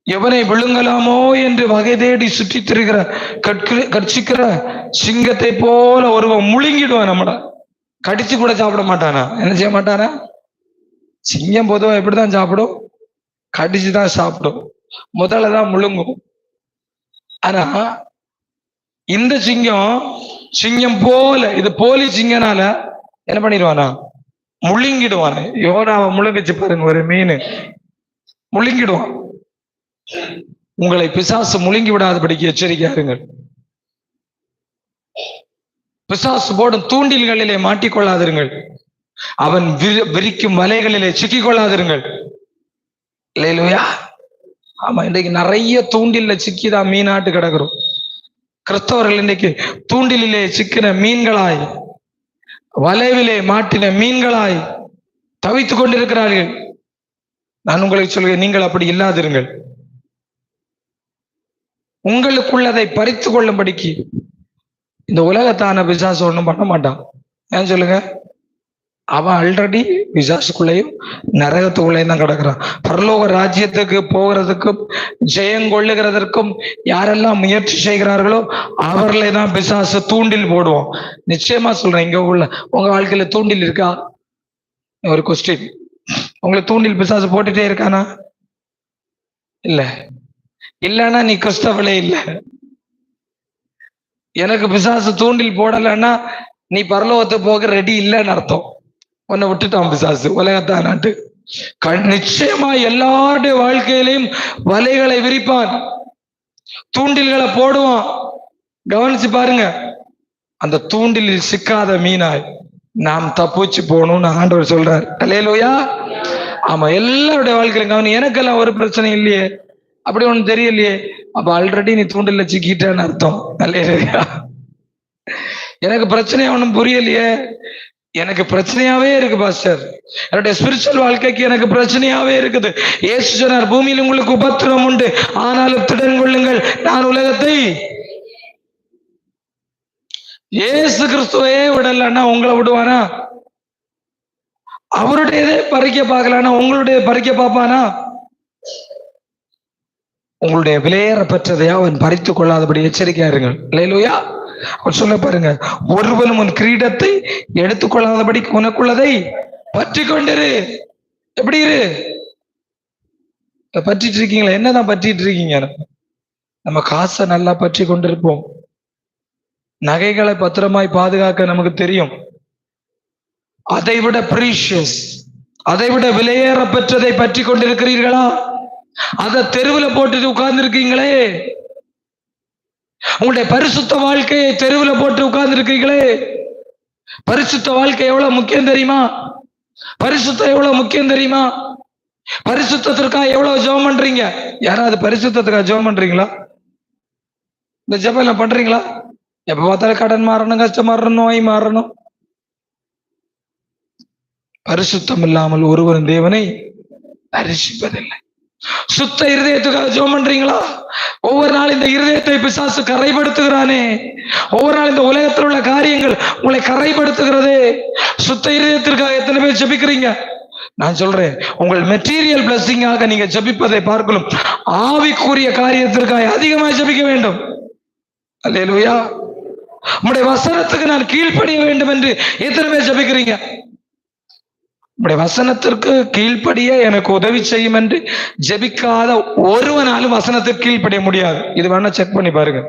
எவனை விழுங்கலாமோ என்று வகை தேடி சுற்றி திரிகிற கட்சிக்கிற சிங்கத்தை போல ஒருவன் முழுங்கிடுவான். நம்மள கடிச்சு கூட சாப்பிட மாட்டானா? என்ன செய்ய மாட்டானா? சிங்கம் பொதுவா எப்படிதான் சாப்பிடும்? கடிச்சுதான் சாப்பிடும். முதல்ல தான் முழுங்கும். ஆனா இந்த சிங்கம் போல, இது போலி சிங்கனால என்ன பண்ணிடுவானா, முழுங்கிடுவான். யோனாவை முழுங்கிச்சு பாருங்க, ஒரு மீன் முழுங்கிடுவான். உங்களை பிசாசு முழுங்கி விடாதபடிக்கு எச்சரிக்கையா இருங்கள். பிசாசு போடும் தூண்டில்களிலே மாட்டிக்கொள்ளாதிருங்கள். அவன் விரிக்கும் வலைகளிலே சிக்கிக் கொள்ளாதிருங்கள். இல்லையா? ஆமா, இன்றைக்கு நிறைய தூண்டில்ல சிக்கிதான் மீனாட்டு கிடக்குறோம். கிறிஸ்தவர்கள் இன்னைக்கு தூண்டிலே சிக்கின மீன்களாய், வலைவிலே மாட்டின மீன்களாய் தவித்துக் கொண்டிருக்கிறார்கள். நான் உங்களுக்கு சொல்கிறேன், நீங்கள் அப்படி இல்லாதிருங்கள். உங்களுக்குள்ளதை பறித்து கொள்ளும்படிக்கு இந்த உலகத்தான பிசாசு ஒண்ணும் பண்ண மாட்டான். ஏன் சொல்லுங்க? அவன் ஆல்ரெடி பிசாசுக்குள்ளேயும் நரகத்துக்குள்ளேயும் தான் கிடக்குறான். பரலோக ராஜ்யத்துக்கு போகிறதுக்கும் ஜெயங்கொள்ளுகிறதற்கும் யாரெல்லாம் முயற்சி செய்கிறார்களோ அவர்களை தான் பிசாசு தூண்டில் போடுவோம். நிச்சயமா சொல்றேன், இங்க உங்க வாழ்க்கையில தூண்டில் இருக்கா? ஒரு கொஸ்டின். உங்களுக்கு தூண்டில் பிசாசு போட்டுட்டே இருக்கானா? இல்ல. இல்லைன்னா நீ கிறிஸ்தவளே இல்லை. எனக்கு பிசாசு தூண்டில் போடலைன்னா நீ பரலோகத்தை போக ரெடி இல்லைன்னு அர்த்தம். உன்னை விட்டுட்டான் பிசாசு, உலகத்தான் நாட்டு. நிச்சயமா எல்லாருடைய வாழ்க்கையிலையும் வலைகளை விரிப்பான், தூண்டில்களை போடுவான். கவனிச்சு பாருங்க. அந்த தூண்டிலில் சிக்காத மீனாய் நாம் தப்பிச்சு போகணும்னு ஆண்டவர் சொல்றார். அல்லேலூயா. ஆமா, எல்லாருடைய வாழ்க்கையிலும் கவனி. எனக்கெல்லாம் ஒரு பிரச்சனை இல்லையே, அப்படி ஒண்ணு தெரியலையே. அப்ப ஆல்ரெடி நீ தூண்டில சிக்கிட்டேன்னு அர்த்தம். அல்லேலூயா. எனக்கு பிரச்சனையா ஒண்ணும் புரியலையே. எனக்கு பிரச்சனையாவே இருக்கு பாஸ்டர், என்னுடைய ஸ்பிரிச்சுவல் வாழ்க்கைக்கு எனக்கு பிரச்சனையாவே இருக்குது. இயேசு சொன்னார், பூமியில் உங்களுக்கு உபத்திரம் உண்டு, ஆனாலும் திடன் கொள்ளுங்கள், நான் உலகத்தை. இயேசு கிறிஸ்துவே விடலன்னா உங்களை விடுவானா? அவருடையதே பறிக்க பார்க்கலான்னா உங்களுடைய பறிக்க பார்ப்பானா? உங்களுடைய விலையேற பெற்றதையா அவன் பறித்துக் கொள்ளாதபடி எச்சரிக்கையா இருங்கள். அல்லேலூயா. அவர் சொல்ல பாருங்க, ஒருவனும் உன் கிரீடத்தை எடுத்துக்கொள்ளாதபடி உனக்குள்ளதை பற்றி கொண்டிரு. எப்படி இரு? பற்றிட்டு இருக்கீங்களா? என்னதான் பற்றிட்டு இருக்கீங்க? நம்ம காசை நல்லா பற்றி கொண்டிருப்போம். நகைகளை பத்திரமாய் பாதுகாக்க நமக்கு தெரியும். அதை விட பிரீஷியஸ், அதை விட விலையேற பெற்றதை பற்றி கொண்டிருக்கிறீர்களா? அதை தெருவில் போட்டுட்டு உட்கார்ந்து இருக்கீங்களே. உங்களுடைய பரிசுத்த வாழ்க்கையை தெருவில் போட்டு உட்கார்ந்து இருக்கீங்களே. பரிசுத்த வாழ்க்கை எவ்வளவு முக்கியம் தெரியுமா? பரிசுத்தம் எவ்வளவு முக்கியம் தெரியுமா? பரிசுத்தத்திற்காக எவ்வளவு ஜெபம் பண்றீங்க? யாராவது பரிசுத்தத்துக்காக ஜெபம் பண்றீங்களா? இந்த ஜெபம் எல்லாம் பண்றீங்களா? எப்ப பார்த்தாலும் கடன் மாறணும், கஷ்டம் மாறணும், நோய் மாறணும். பரிசுத்தம் இல்லாமல் ஒருவன் தேவனை தரிசிப்பதில்லை. சுத்த இருதயத்துக்காக ஜெபம் பண்றீங்களா? ஒவ்வொரு நாள் இந்த இருதயத்தை பிசாசு கரைப்படுத்துகிறானே. ஒவ்வொரு நாள் இந்த உலகத்தில் உள்ள காரியங்கள் உங்களை கரைப்படுத்துகிறது. சுத்த இருதயத்திற்காக எத்தனை பேர் ஜெபிக்கிறீங்க? நான் சொல்றேன், உங்கள் மெட்டீரியல் பிளஸிங்காக நீங்க ஜெபிப்பதை பார்க்கணும், ஆவிக்குரிய காரியத்திற்காக அதிகமாக ஜெபிக்க வேண்டும். அல்லேலூயா. உங்களுடைய வசனத்துக்கு நான் கீழ்ப்படிய வேண்டும் என்று எத்தனை பேர் ஜெபிக்கிறீங்க? உங்களுடைய வசனத்திற்கு கீழ்ப்படிய எனக்கு உதவி செய்யும் என்று ஜெபிக்காத ஒருவனாலும் வசனத்துக்கு கீழ்ப்படிய முடியாது. இது வேணா செக் பண்ணி பாருங்க.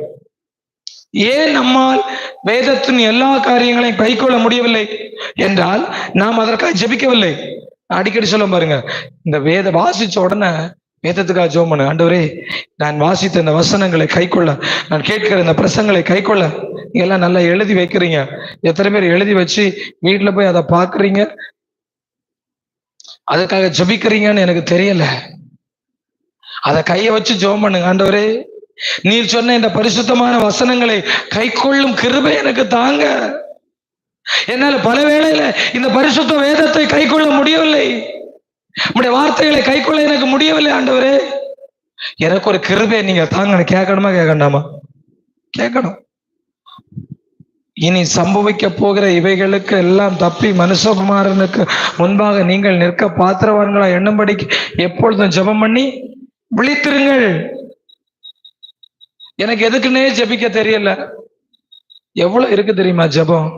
ஏன் நம்மால் வேதத்தின் எல்லா காரியங்களையும் கைக்கொள்ள முடியவில்லை என்றால் நாம் அதற்காக ஜெபிக்கவில்லை. அடிக்கடி சொல்ல பாருங்க, இந்த வேத வாசிச்ச உடனே வேதத்துக்காக ஜெபம் பண்ணு. ஆண்டவரே, நான் வாசித்த இந்த வசனங்களை கைக்கொள்ள, நான் கேட்கிற இந்த பிரசங்களை கைக்கொள்ள. நீங்க எல்லாம் நல்லா எழுதி வைக்கிறீங்க. எத்தனை பேர் எழுதி வச்சு வீட்டுல போய் அதை பாக்குறீங்க, அதுக்காக ஜெபிக்கிறீங்கன்னு எனக்கு தெரியல. அதை கையை வச்சு ஜெபம் பண்ணுங்க. ஆண்டவரே, நீர் சொன்ன இந்த பரிசுத்தமான வசனங்களை கைக்கொள்ளும் கிருபை எனக்கு தாங்க. என்னால பல வேளையில இந்த பரிசுத்த வேதத்தை கைக்கொள்ள முடியவில்லை, உங்களுடைய வார்த்தைகளை கைக்கொள்ள எனக்கு முடியவில்லை. ஆண்டவரே, எனக்கு ஒரு கிருபை நீங்க தாங்க. கேட்கணுமா கேட்கண்டாமா? கேட்கணும். இனி சம்பவிக்க போகிற இவைகளுக்கு எல்லாம் தப்பி மனுஷகுமாரனுக்கு முன்பாக நீங்கள் நிற்க பாத்திரவான்களா எண்ணும்படிக்கு எப்பொழுதும் ஜெபம் பண்ணி விழித்திருங்கள். எனக்கு எதுக்குன்னே ஜெபிக்க தெரியல. எவ்வளவு இருக்கு தெரியுமா ஜெபம்?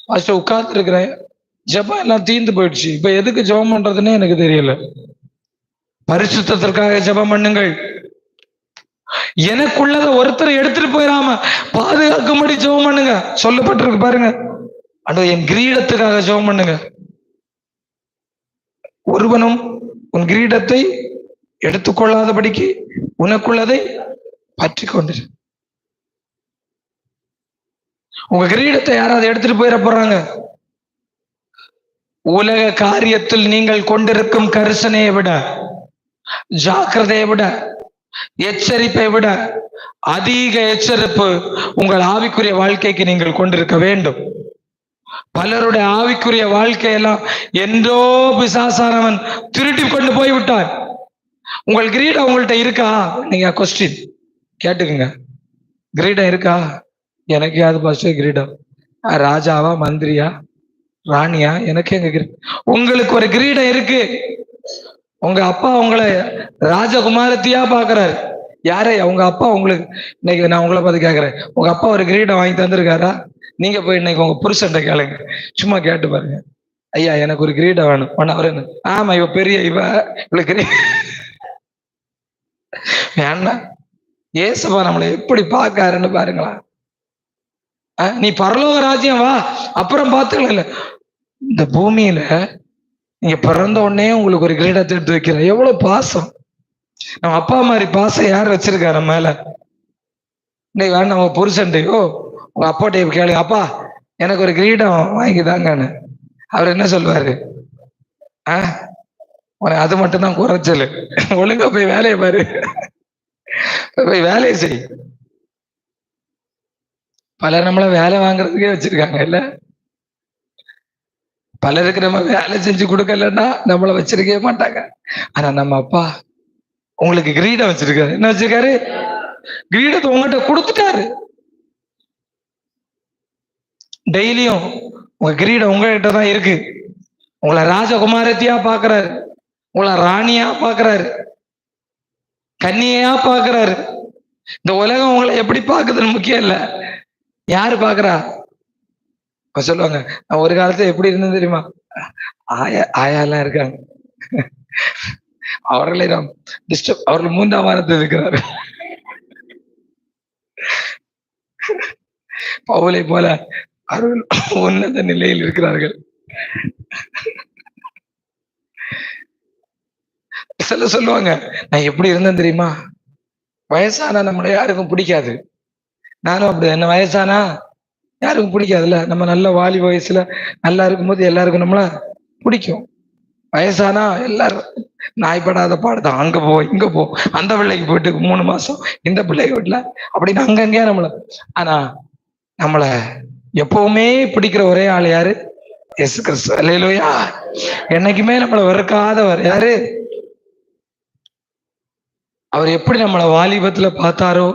ஃபர்ஸ்ட் உட்கார்ந்து இருக்கிறேன், ஜெபம் எல்லாம் தீர்ந்து போயிடுச்சு. இப்ப எதுக்கு ஜெபம் பண்றதுன்னே எனக்கு தெரியல. பரிசுத்தத்திற்காக ஜெபம் பண்ணுங்கள். எனக்குள்ளத ஒருத்தர் எடுத்துட்டு போயிடாம பாதுகாக்கும்படி ஜெபம் பண்ணுங்க. சொல்லப்பட்டிருக்கு பாருங்க. ஆண்டவரே என் கிரீடத்துக்காக ஜெபம் பண்ணுங்க. ஒருவனும் உன் கிரீடத்தை எடுத்துக்கொள்ளாதபடிக்கு உனக்குள்ளதை பற்றி கொண்டிரு. உங்க கிரீடத்தை யாராவது எடுத்துட்டு போயிட போறாங்க. உலக காரியத்தில் நீங்கள் கொண்டிருக்கும் கரிசனையை விட, ஜாக்கிரதையை விட, எச்சரிப்பை விட அதிக எச்சரிப்பு உங்கள் ஆவிக்குரிய வாழ்க்கைக்கு நீங்கள் கொண்டிருக்க வேண்டும். பலருடைய ஆவிக்குரிய வாழ்க்கையெல்லாம் என்றோ பிசாசானவன் திருட்டி கொண்டு போய்விட்டான். உங்கள் கிரீடம் உங்கள்கிட்ட இருக்கா? நீங்க கொஸ்டின் கேட்டுக்குங்க. கிரீடம் இருக்கா? எனக்கு யாரு பாஸ்டர் கிரீடம்? ராஜாவா, மந்திரியா, ராணியா? எனக்கு எங்க கிரீடம்? உங்களுக்கு ஒரு கிரீடம் இருக்கு. உங்க அப்பா உங்களை ராஜகுமாரத்தியா பாக்குறாரு. யாரே உங்க அப்பா உங்களுக்கு? இன்னைக்கு நான் உங்களை பார்த்து கேட்கறேன், உங்க அப்பா ஒரு கிரீடம் வாங்கி தந்திருக்காரா? நீங்க போய் இன்னைக்கு உங்க புருஷன்ட்ட கேளுங்க, சும்மா கேட்டு பாருங்க. ஐயா எனக்கு ஒரு கிரீடம் வேணும். அவரு என்ன? ஆமா இவ பெரிய இவளுக்கு வேணா. ஏசப்பா நம்மளை எப்படி பாக்காருன்னு பாருங்களா. நீ பரலோக ராஜ்யம் வா, அப்புறம் பார்த்துக்கலாம். இல்ல, இந்த பூமியில நீங்க பிறந்த உடனே உங்களுக்கு ஒரு கிரீடத்தை எடுத்து வைக்கிற எவ்வளவு பாசம். நம்ம அப்பா மாதிரி பாசம் யார் வச்சிருக்காரு மேல? இன்னைக்கு வேணும் நம்ம புருஷன்டையோ உங்க அப்பாட்டையோ கேளுங்க, அப்பா எனக்கு ஒரு கிரீடம் வாங்கிதாங்கன்னு. அவர் என்ன சொல்லுவாரு? உனக்கு அது மட்டும்தான் குறைச்சல். ஒழுங்கா போய் வேலையை பாரு, போய் வேலையை செய். பலர் நம்மள வேலை வாங்குறதுக்கே வச்சிருக்காங்க இல்ல? பலருக்கு நம்ம வேலை செஞ்சு கொடுக்கலன்னா நம்மள வச்சிருக்கவே மாட்டாங்க. ஆனா நம்ம அப்பா உங்களுக்கு கிரீடம் வச்சிருக்காரு. என்ன வச்சிருக்காரு? கிரீடத்தை உங்ககிட்ட கொடுத்துட்டாரு. டெய்லியும் உங்க கிரீடம் உங்ககிட்ட தான் இருக்கு. உங்களை ராஜகுமாரத்தியா பாக்குறாரு, உங்களை ராணியா பாக்குறாரு, கன்னியா பாக்குறாரு. இந்த உலகம் உங்களை எப்படி பாக்குதுன்னு முக்கியம் இல்ல, யாரு பாக்குறா? சொல்லுவாங்க, நான் ஒரு காலத்துல எப்படி இருந்தது தெரியுமா? ஆயாலாம் இருக்காங்க, அவர்களை நாம் டிஸ்டர்ப், அவர்கள் 3ஆம் வாரத்தில் இருக்கிறார். பவுலை போல அவர்கள் உன்னத நிலையில் இருக்கிறார்கள். சில சொல்லுவாங்க, நான் எப்படி இருந்தேன் தெரியுமா? வயசானா நம்மள யாருக்கும் பிடிக்காது. நானும் அப்படி, என்ன வயசானா யாருக்கும் பிடிக்காதுல்ல. நம்ம நல்ல வாலி வயசுல நல்லா இருக்கும்போது எல்லாருக்கும் நம்மள பிடிக்கும். வயசானா எல்லாரும் நாய்படாத பாடுதான், அங்க போ இங்க போ, அந்த பிள்ளைக்கு போயிட்டு 3 மாசம், இந்த பிள்ளைக்கு வீட்டுல அப்படின்னு அங்கங்கே நம்மள. ஆனா நம்மள எப்பவுமே பிடிக்கிற ஒரே ஆள் யாரு? இயேசு கிறிஸ்து. அல்லேலூயா. என்னைக்குமே நம்மள வெறுக்காதவர் யாரு? அவர் எப்படி நம்மளை வாலிபத்துல பார்த்தாரோ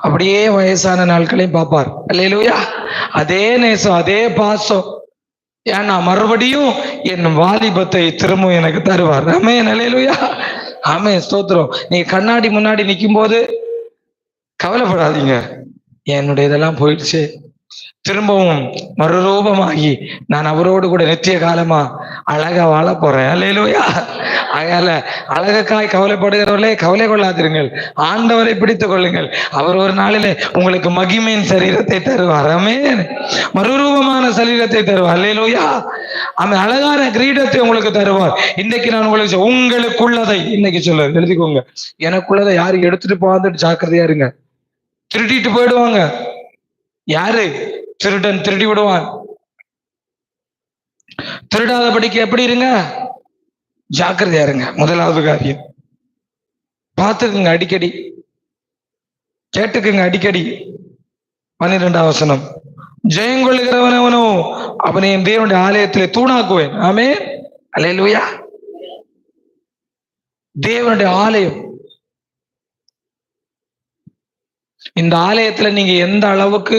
அப்படியே வயசான நாட்களையும் பார்ப்பார். அல்லேலூயா. அதே நேசம், அதே பாசம். ஏன்னா மறுபடியும் என் வாலிபத்தை திரும்ப எனக்கு தருவார். ஆமென். அல்லேலூயா. ஆமென். ஸ்தோத்திரம். நீங்க கண்ணாடி முன்னாடி நிற்கும் போது கவலைப்படாதீங்க, என்னுடைய இதெல்லாம் போயிடுச்சு, திரும்பவும் மறுரூபமாகி நான் அவரோடு கூட நித்திய காலமா அழகா வாழ போறேன். அல்லேலூயா. அதனால அழகுக்காய் கவலைப்படுகிறவர்களே கவலை கொள்ளாதிருங்கள், ஆண்டவரை பிடித்துக் கொள்ளுங்கள். அவர் ஒரு நாளிலே உங்களுக்கு மகிமையின் சரீரத்தை தருவார். ஆமென். மறுரூபமான சரீரத்தை தருவார். அல்லேலூயா. அவன் அழகான கிரீடத்தை உங்களுக்கு தருவார். இன்னைக்கு நான் உங்களுக்கு உங்களுக்குள்ளதை இன்னைக்கு சொல்ல எழுதிக்கோங்க. எனக்குள்ளதை யாரு எடுத்துட்டு போகாதுன்னு ஜாக்கிரதையா இருங்க. திருடிட்டு போயிடுவாங்க. யாரு? திருடன் திருடி விடுவான். திருடாதபடிக்கு எப்படி இருங்க? ஜாக்கிரதையா இருங்க. முதலாவது காரியம் பார்த்துக்குங்க, அடிக்கடி கேட்டுக்குங்க, அடிக்கடி. 12ஆம் வசனம், ஜெயங்கொள்ளுகிறவனவனோ அவனை என் தேவனுடைய ஆலயத்திலே தூணாக்குவேன். ஆமென். அல்லேலூயா. தேவனுடைய ஆலயம், இந்த ஆலயத்துல நீங்க எந்த அளவுக்கு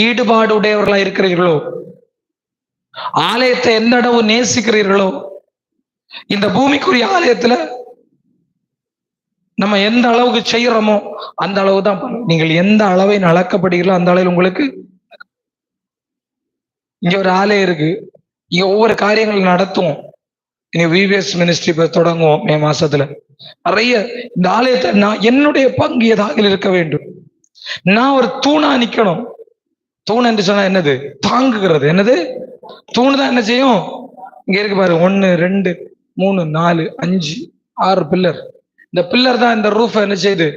ஈடுபாடு உடையவர்களா இருக்கிறீர்களோ, ஆலயத்தை எந்த அளவு நேசிக்கிறீர்களோ, இந்த பூமிக்குரிய ஆலயத்துல நம்ம எந்த அளவுக்கு செய்யறோமோ அந்த அளவு தான். நீங்கள் எந்த அளவை அளக்கப்படுகிறீர்களோ அந்த அளவில் உங்களுக்கு. இங்க ஒரு ஆலயம் இருக்கு, இங்க ஒவ்வொரு காரியங்கள் நடத்துவோம். இனி விவிஎஸ் மினிஸ்ட்ரி இப்ப தொடங்குவோம் மே மாசத்துல. நிறைய இந்த ஆலயத்தை நான் என்னுடைய பங்கு ஏதாக இருக்க வேண்டும். நான் ஒரு தூணா நிக்கணும். தூண் என்று சொன்னா என்னது? தாங்குகிறது. என்னது? தூண் தான் என்ன செய்யும்? இங்க இருக்கு பாரு, 1 2 3 4 5 6 பில்லர். இந்த பில்லர் தான் இந்த ரூஃப் என்ன செய்யுது?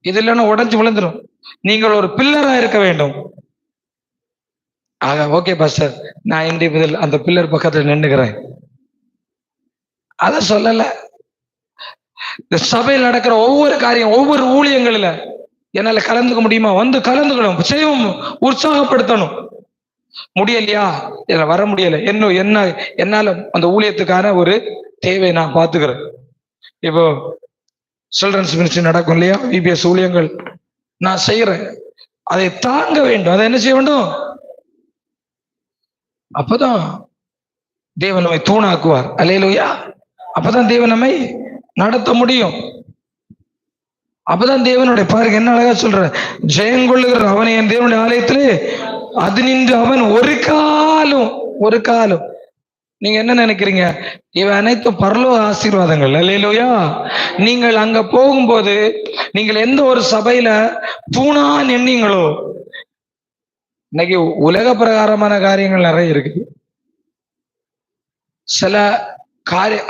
இது இல்லைன்னா உடஞ்சு விழுந்துடும். நீங்கள் ஒரு பில்லரா இருக்க வேண்டும். ஆக ஓகே பாஸ்டர், நான் இன்றைய முதல் அந்த பில்லர் பக்கத்துல நின்னுக்கிறேன். அத சொல்லல. இந்த சபையில் நடக்கிற ஒவ்வொரு காரியம், ஒவ்வொரு ஊழியங்களில என்னால கலந்துக்க முடியுமா? வந்து கலந்துக்கணும், செய்வோம், உற்சாகப்படுத்தணும். முடியலையா? வர முடியல, என்னால அந்த ஊழியத்துக்கான ஒரு தேவையை நான் பாத்துக்கிறேன். இப்போ சில்ட்ரன்ஸ் மினிஸ்ட்ரி நடக்கும் இல்லையா, விபிஎஸ் ஊழியங்கள் நான் செய்யறேன். அதை தாங்க வேண்டும். அதை என்ன செய்ய வேண்டும்? அப்பதான் தேவன் நம்மை தூணாக்குவார். அல்லேலூயா. அப்பதான் தேவன் நம்மை நடத்த முடியும். அப்பதான் தேவனுடைய, பாருங்க என்ன அழகா சொல்ற, ஜெயங்கொள்ளுகிற அவனை என் தேவனுடைய ஆலயத்திலே அது நின்று அவன் ஒரு காலம். நீங்க என்ன நினைக்கிறீங்க? இவன் அனைத்தும் பரலோக ஆசீர்வாதங்கள். அல்லேலூயா. நீங்கள் அங்க போகும்போது நீங்கள் எந்த ஒரு சபையில தூணா நின்னீங்களோ, இன்னைக்கு உலக பிரகாரமான காரியங்கள் நிறைய இருக்கு. சில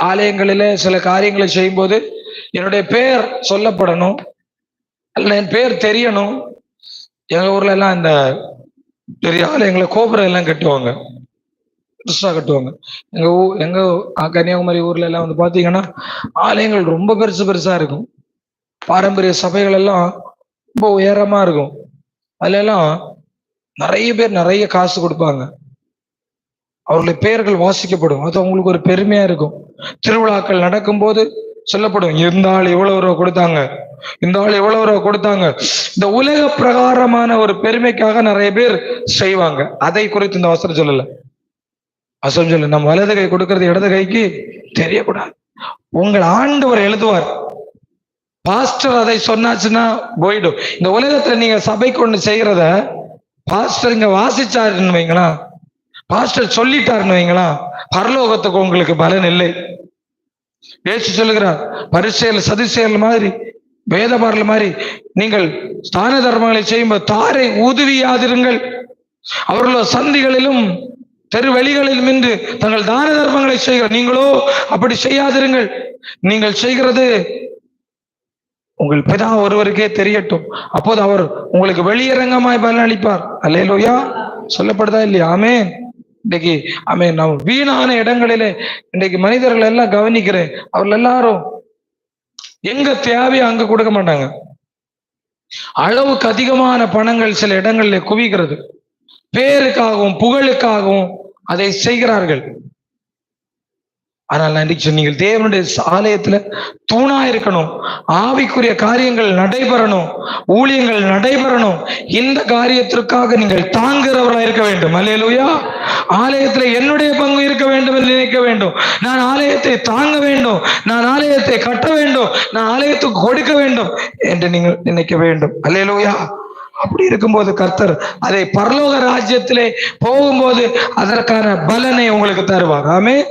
ஆலயங்களில சில காரியங்களை செய்யும் போது என்னுடைய பெயர் சொல்லப்படணும், அல்ல என் பெயர் தெரியணும். எங்க ஊர்ல எல்லாம் இந்த பெரிய ஆலயங்களை கோபுரம் எல்லாம் கட்டுவாங்க, பெருசா கட்டுவாங்க. எங்க கன்னியாகுமரி ஊர்ல எல்லாம் வந்து பாத்தீங்கன்னா ஆலயங்கள் ரொம்ப பெருசா இருக்கும். பாரம்பரிய சபைகள் எல்லாம் ரொம்ப உயரமா இருக்கும். அதுல எல்லாம் நிறைய பேர் நிறைய காசு கொடுப்பாங்க. அவர்களுடைய பெயர்கள் வாசிக்கப்படும். அது அவங்களுக்கு ஒரு பெருமையா இருக்கும். திருவிழாக்கள் நடக்கும்போது சொல்லப்படும், இந்த ஆள் எவ்வளவு ரூபா கொடுத்தாங்க, இந்த ஆள் எவ்வளவு ரூபா கொடுத்தாங்க. இந்த உலக பிரகாரமான ஒரு பெருமைக்காக நிறைய பேர் செய்வாங்க. அதை குறித்து இந்த அவசரம் சொல்லல. நம்ம வலது கை கொடுக்கறது இடது கைக்கு தெரியக்கூடாது. உங்கள் ஆண்டவர் எழுதுவார். பாஸ்டர் அதை சொன்னாச்சுன்னா போயிடும். இந்த உலகத்துல நீங்க சபைக்கு ஒண்ணு செய்யறத பாஸ்டர் இங்க வாசிச்சாருன்னு வைங்களா, பாஸ்டர் சொல்லிட்டாருன்னு வைங்களா, பரலோகத்துக்கு உங்களுக்கு பலன் இல்லை. இயேசு சொல்லுகிறார், பரிசேயர் சதுசேயர் மாதிரி, வேதபாரல் மாதிரி நீங்கள் ஸ்தான தர்மங்களை செய்யும்போது தாரை ஊதுவியாதிருங்கள். அவர்களோ சந்திகளிலும் தெருவெளிகளிலும் நின்று தங்கள் தான தர்மங்களை செய்கிற நீங்களோ அப்படி செய்யாதிருங்கள். நீங்கள் செய்கிறது உங்கள் பிதா ஒருவருக்கே தெரியட்டும், அப்போது அவர் உங்களுக்கு வெளியரங்கமாய் பலன் அளிப்பார். அல்லேலூயா. சொல்லப்படுதா இல்லையா? ஆமென். இன்னைக்கு ஆமென். நான் வீணான இடங்களிலே இன்னைக்கு மனிதர்கள் எல்லாம் கவனிக்கிறேன். அவர்கள் எல்லாரும் எங்க தேவையோ அங்க கொடுக்க மாட்டாங்க. அளவுக்கு அதிகமான பணங்கள் சில இடங்களிலே குவிக்கிறது. பேருக்காகவும் புகழுக்காகவும் அதை செய்கிறார்கள். ஆனால் நீங்கள் தேவனுடைய ஆலயத்துல தூணா இருக்கணும். ஆவிக்குரிய காரியங்கள் நடைபெறணும், ஊழியங்கள் நடைபெறணும். இந்த காரியத்திற்காக நீங்கள் தாங்குகிறவர்களா இருக்க வேண்டும். அல்லேலூயா. ஆலயத்துல என்னுடைய பங்கு இருக்க வேண்டும் என்று நினைக்க வேண்டும். நான் ஆலயத்தை தாங்க வேண்டும், நான் ஆலயத்தை கட்ட வேண்டும், நான் ஆலயத்துக்கு கொடுக்க வேண்டும் என்று நீங்கள் நினைக்க வேண்டும். அல்லேலூயா. அப்படி இருக்கும்போது கர்த்தர் அதை பரலோக ராஜ்யத்திலே போகும்போது அதற்கான பலனை உங்களுக்கு தருவார். ஆமென்.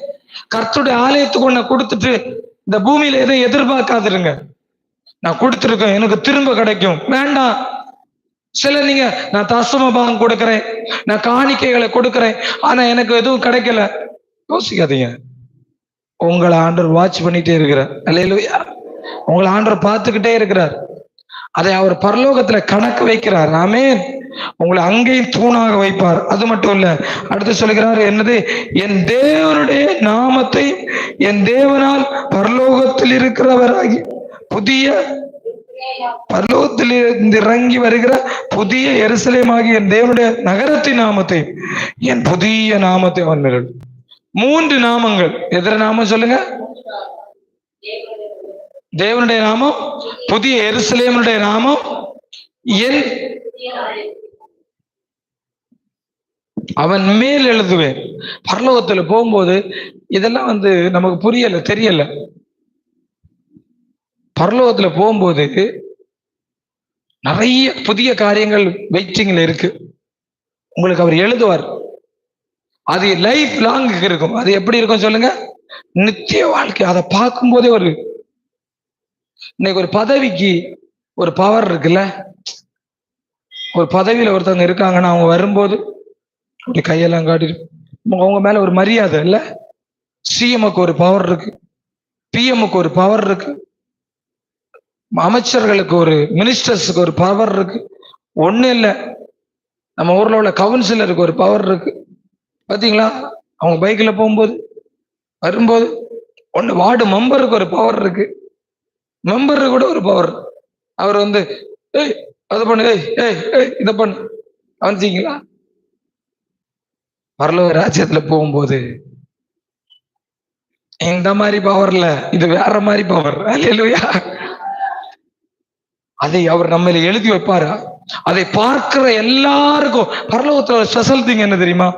கர்த்தருடைய ஆலயத்துக்கு ஒண்ணு கொடுத்துட்டு இந்த பூமியில எதையும் எதிர்பார்க்காதிருங்க. நான் கொடுத்துருக்கேன், எனக்கு திரும்ப கிடைக்கும், வேண்டாம். சில நீங்க நான் தசம பாகம் கொடுக்கிறேன், நான் காணிக்கைகளை கொடுக்கிறேன், ஆனா எனக்கு எதுவும் கிடைக்கல, யோசிக்காதீங்க. உங்களை ஆண்டவர் வாட்ச் பண்ணிட்டே இருக்கிறார். அல்லேலூயா. உங்களை ஆண்டவர் பார்த்துக்கிட்டே இருக்கிறார். அதை அவர் பரலோகத்துல கணக்கு வைக்கிறார். ஆமென். உங்களை அங்கேயும் தூணாக வைப்பார். அது மட்டும் இல்ல, அடுத்து சொல்லுகிறார் என்னது, என் தேவனுடைய நாமத்தை என் தேவனால் பரலோகத்தில் இருக்கிறவராகி புதிய பரலோகத்தில் இருந்து இறங்கி வருகிற புதிய எருசலேமாகி என் தேவனுடைய நகரத்தின் நாமத்தை என் புதிய நாமத்தை அவன் மேல். 3 நாமங்கள். எதிர நாமம் சொல்லுங்க? தேவனுடைய நாமம், புதிய எருசலேமுடைய நாமம், என் அவன் மேல் எழுதுவேன். பரலோகத்துல போகும்போது இதெல்லாம் நமக்கு புரியல, தெரியல. பரலோகத்துல போகும்போது நிறைய புதிய காரியங்கள் வெயிட்டிங்ல இருக்கு. உங்களுக்கு அவர் எழுதுவார். அது லைஃப் லாங் இருக்கும். அது எப்படி இருக்கும் சொல்லுங்க? நித்திய வாழ்க்கை. அதை பார்க்கும் போதே இன்னைக்கு ஒரு பதவிக்கு ஒரு பவர் இருக்குல்ல, ஒரு பதவியில ஒருத்தவங்க இருக்காங்கன்னா அவங்க வரும்போது அப்படி கையெல்லாம் காட்டிட்டு அவங்க மேல ஒரு மரியாதை இல்ல. சிஎம்க்கு ஒரு பவர் இருக்கு, பிஎம்க்கு ஒரு பவர் இருக்கு, அமைச்சர்களுக்கு ஒரு மினிஸ்டர்ஸுக்கு ஒரு பவர் இருக்கு. ஒண்ணு இல்ல, நம்ம ஊர்ல உள்ள கவுன்சிலருக்கு ஒரு பவர் இருக்கு. பாத்தீங்களா, அவங்க பைக்ல போகும்போது வரும்போது ஒண்ணு வார்டு மெம்பருக்கு ஒரு பவர் இருக்கு, மெம்பருக்கு கூட ஒரு பவர். அவர் ஏய் அதை பண்ணு, ஏய் ஏய் ஏய் இதை பண்ணு அவன்ச்சிங்களா. பரலோக ராஜ்யத்துல போகும்போது இந்த மாதிரி பவர்ல இது வேற மாதிரி பவர். அல்லேலூயா. அதை அவர் நம்ம எழுதி வைப்பாரு. அதை பார்க்கிற எல்லாருக்கும் பரலோகத்துல ஸ்பெஷல் திங் என்ன தெரியுமா?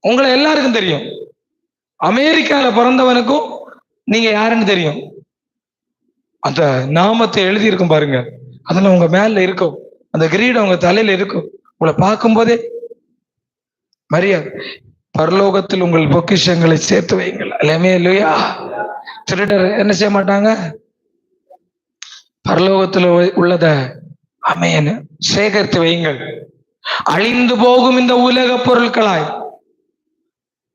உங்களை எல்லாருக்கும் தெரியும். அமெரிக்கால பிறந்தவனுக்கும் நீங்க யாருன்னு தெரியும். அந்த நாமத்தை எழுதி இருக்கும் பாருங்க, அதுல உங்க மேல இருக்கும், அந்த கிரீடம் உங்க தலையில இருக்கும். உங்களை பார்க்கும் போதே மரியாதை. பரலோகத்தில் உங்கள் பொக்கிஷங்களை சேர்த்து வைங்கள். எல்லாமே இல்லையா? திருடர் என்ன செய்ய மாட்டாங்க, பரலோகத்தில் உள்ளத அமேன் சேகரித்து வையுங்கள். அழிந்து போகும் இந்த உலக பொருட்களாய்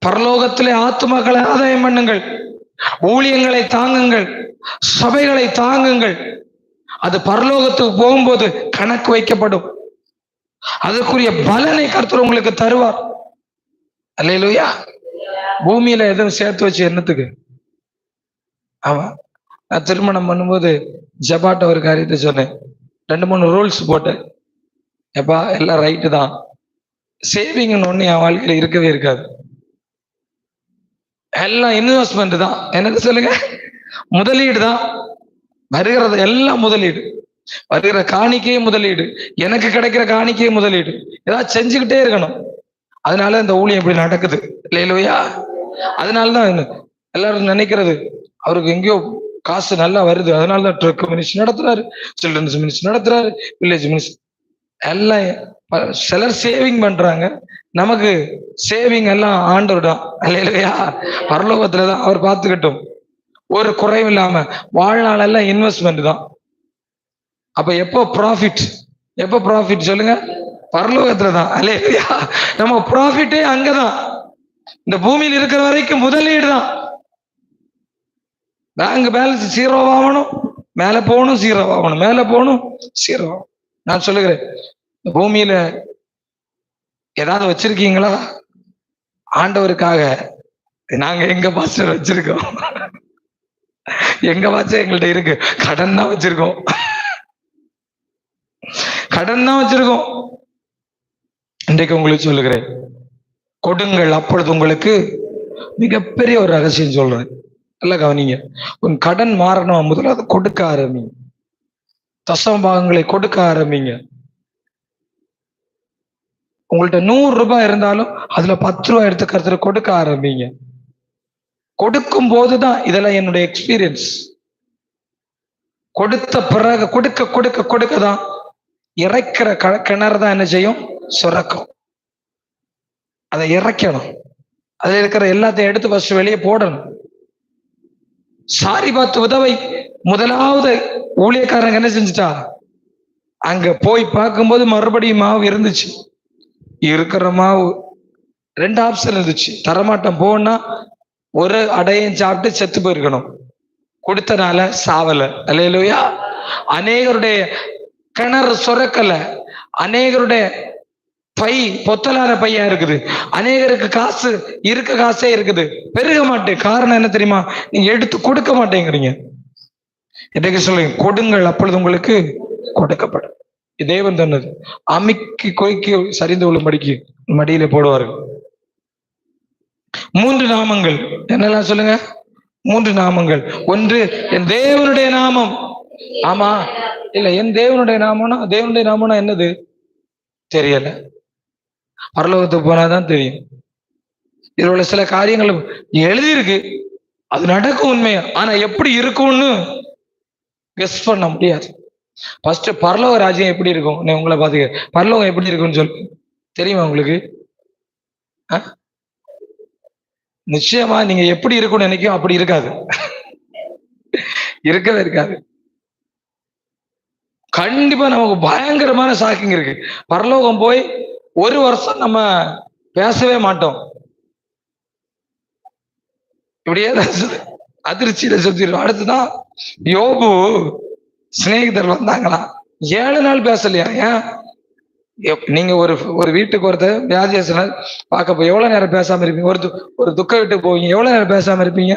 பரலோகத்திலே ஆத்துமக்களை ஆதாயம் பண்ணுங்கள். ஊழியங்களை தாங்குங்கள், சபைகளை தாங்குங்கள். அது பரலோகத்துக்கு போகும்போது கணக்கு வைக்கப்படும். அதற்குரிய பலனை கர்த்தர் உங்களுக்கு தருவார். அல்லேலூயா. பூமியில எதுவும் சேர்த்து வச்சு என்னத்துக்கு? ஆமா, நான் திருமணம் பண்ணும்போது ஜபாட்ட ஒரு காரியத்தை சொன்னேன், 2-3 ரூல்ஸ் போட்டேன். எப்பா எல்லாம் ரைட்டு தான், சேவிங்னு ஒண்ணு என் வாழ்க்கையில இருக்கவே இருக்காது. எல்லாம் இன்வெஸ்ட்மெண்ட் தான். என்னது சொல்லுங்க? முதலீடு தான். வருகிறது எல்லாம் முதலீடு. வருகிற காணிக்கையே முதலீடு, எனக்கு கிடைக்கிற காணிக்கையே முதலீடு. ஏதாவது செஞ்சுக்கிட்டே இருக்கணும். அதனால இந்த ஊழியம் இப்படி நடக்குது. இல்லையா? அதனாலதான் எல்லாரும் நினைக்கிறது அவருக்கு எங்கேயோ காசு நல்லா வருது, அதனாலதான் ட்ரக் மினிஸ்ட்ரி நடத்துறாரு, சில்ட்ரன்ஸ் மினிஸ்ட்ரி நடத்துறாரு, வில்லேஜ் மினிஸ்ட்ரி எல்லாம். சிலர் சேவிங் பண்றாங்க, நமக்கு சேவிங் எல்லாம் ஆண்டவர் தான். இல்லையா? பரலோகத்துலதான் அவர் பார்த்துக்கிட்டோம். ஒரு குறையும் இல்லாம வாழ்நாள் எல்லாம் இன்வெஸ்ட்மெண்ட் தான். அப்ப எப்போ ப்ராஃபிட் சொல்லுங்க? பரலோகத்துலதான். அல்லேலூயா. நம்ம ப்ராஃபிட்டே அங்கதான். இந்த பூமியில் இருக்கிற வரைக்கும் முதலீடு தான். பேங்க் பேலன்ஸ் 0 ஆகணும், மேல போகணும் 0 ஆகணும், மேல போகணும் 0 ஆகணும். நான் சொல்லுகிறேன், பூமியில ஏதாவது வச்சிருக்கீங்களா? ஆண்டவருக்காக நாங்க எங்க பாஸ்டர் வச்சிருக்கோம், எங்க பாஸ்டர் எங்கள்கிட்ட இருக்கு, கடன் தான் வச்சிருக்கோம், கடன் தான் வச்சிருக்கோம். இன்றைக்கு உங்களுக்கு சொல்லுகிறேன், கொடுங்கள், அப்பொழுது உங்களுக்கு மிகப்பெரிய ஒரு ரகசியம் சொல்றேன், நல்லா கவனிங்க. உன் கடன் மாறணும், முதல்ல கொடுக்க ஆரம்பிங்க. தசம பாகங்களை கொடுக்க ஆரம்பிங்க. உங்கள்ட்ட 100 ரூபாய் இருந்தாலும் அதுல 10 ரூபாய் எடுத்து கருத்துல கொடுக்க ஆரம்பிங்க. கொடுக்கும் போதுதான் இதெல்லாம் என்னுடைய எக்ஸ்பீரியன்ஸ். கொடுத்த பிறகு கொடுக்க கொடுக்க கொடுக்கதான் இறைக்கிற கிணறு தான் என்ன செய்யும்? சுரக்கும். அதை இறைக்கணும். அதுல இருக்கிற எல்லாத்தையும் எடுத்து ஃபர்ஸ்ட் வெளியே போடணும். சாரி பார்த்து உதவை முதலாவது ஊழியக்காரங்க என்ன செஞ்சுட்டா, அங்க போய் பார்க்கும்போது மறுபடியும் மாவு இருந்துச்சு. இருக்கிற மாவு 2 ஆப்ஷன் இருந்துச்சு. தரமாட்டம் போனா ஒரு அடையும் சாப்பிட்டு செத்து போயிருக்கணும், கொடுத்தனால சாவல. அல்லேலூயா. அநேகருடைய கிணறு சுரக்கல, அநேகருடைய பை பொத்தலான பையா இருக்குது, அநேகருக்கு காசு இருக்க காசே இருக்குது, பெருக மாட்டேன். காரணம் என்ன தெரியுமா? நீங்க எடுத்து கொடுக்க மாட்டேங்கிறீங்க. இன்றைக்கு சொல்லுங்க, கொடுங்கள், அப்பொழுது உங்களுக்கு கொடுக்கப்படும். தேவன் தன்னது அமிக்கி கொய்க்கு சரிந்து கொள்ளும்படிக்கு மடியில போடுவார்கள். 3 நாமங்கள் என்னெல்லாம் சொல்லுங்க? 3 நாமங்கள். ஒன்று என் தேவனுடைய நாமம். ஆமா, இல்ல என் தேவனுடைய நாமம்னா என்னது தெரியல. பரலோகத்துக்கு போனாதான் தெரியும். இதுல உள்ள சில காரியங்கள் எழுதியிருக்கு, அது நடக்கும் உண்மையா, ஆனா எப்படி இருக்கும்னு கெஸ் பண்ண முடியாது. ஃபர்ஸ்ட் பரலோக ராஜ்யம் எப்படி இருக்கும்? உங்களை பாத்துக்க, பரலோகம் எப்படி இருக்கும்னு சொல்லு, தெரியுமா உங்களுக்கு? நிச்சயமா நீங்க எப்படி இருக்கும்னு நினைக்கும் அப்படி இருக்காது, இருக்கவே இருக்காது. கண்டிப்பா நமக்கு பயங்கரமான ஷாக்கிங் இருக்கு. பரலோகம் போய் 1 வருஷம் நம்ம பேசவே மாட்டோம். இப்படியே அதிர்ச்சியில சுத்திடுவோம். அடுத்துதான் யோபு சிநேகிதர் வந்தாங்களா, 7 நாள் பேசலையா? ஏன்? நீங்க ஒரு வீட்டுக்கு ஒருத்தர் வியாதியாசன பார்க்க போய் எவ்வளவு நேரம் பேசாம இருப்பீங்க? ஒரு துக்க வீட்டுக்கு போவீங்க, எவ்வளவு நேரம் பேசாம இருப்பீங்க?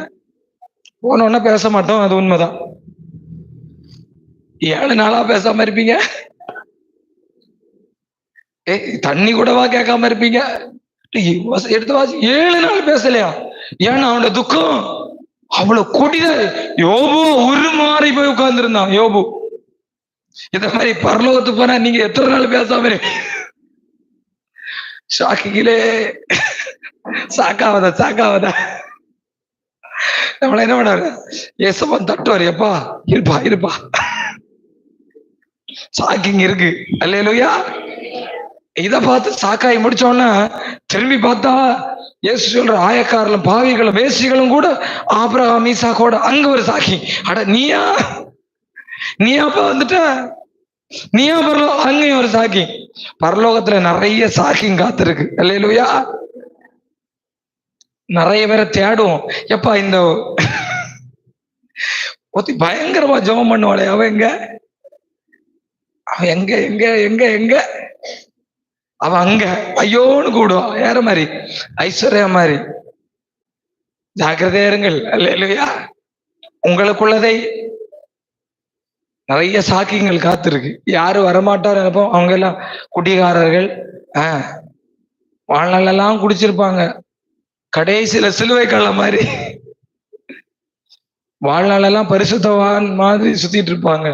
போனோன்னா பேச மாட்டோம், அது உண்மைதான். 7 நாளா பேசாம இருப்பீங்க? தண்ணி கூடவா கேட்காம இருப்பீங்க? எடுத்து வாசி, 7 நாள் பேசலையா? ஏன்னா அவனோட துக்கம் அவ்வளவு கொடித. யோபு உருமாறி போய் உட்கார்ந்து இருந்தான். யோபு இந்த மாதிரி பரலோகத்துக்கு போனா நீங்க எத்தனை நாள் பேசாம ஷாக்கிங்களே. சாக்காவதா நம்மள என்ன பண்ணாரு? ஏசப்பன் தட்டுவாரு, எப்பா இருப்பா ஷாக்கிங் இருக்கு. அல்லேலூயா. இத பார்த்து சாக்காய் முடிச்சோன்னா திரும்பி பார்த்தா இயேசு சொல்ற ஆயக்காரர்களும் பாவிகளும் வேசிகளும் கூட ஆபிரகாம் ஈசாக்கோட அங்க ஒரு சாக்கி. அட நீயாப்பா வந்துட்ட, நீயா பரலோகம், அங்கேயும் ஒரு சாக்கி. பரலோகத்துல நிறைய சாக்கிங் காத்திருக்கு. அல்லேலூயா. நிறைய பேரை தேடுவோம். எப்பா இந்த ஒத்தி பயங்கரமா ஜெபம் பண்ணுவாளே, அவ எங்க அவ அங்க ஐயோன்னு கூடுவா. யார மாதிரி? ஐஸ்வர்யா மாதிரி. ஜாக்கிரதையா இருங்கள். அல்லேலூயா. உங்களுக்குள்ளதை நிறைய சாக்கியங்கள் காத்திருக்கு. யாரு வரமாட்டார் நினைப்போம். அவங்க எல்லாம் குடிகாரர்கள், வாழ்நாள் எல்லாம் குடிச்சிருப்பாங்க. கடைசியில சிலுவை கள்ள மாதிரி வாழ்நாள் எல்லாம் பரிசுத்தவான் மாதிரி சுத்திட்டு இருப்பாங்க.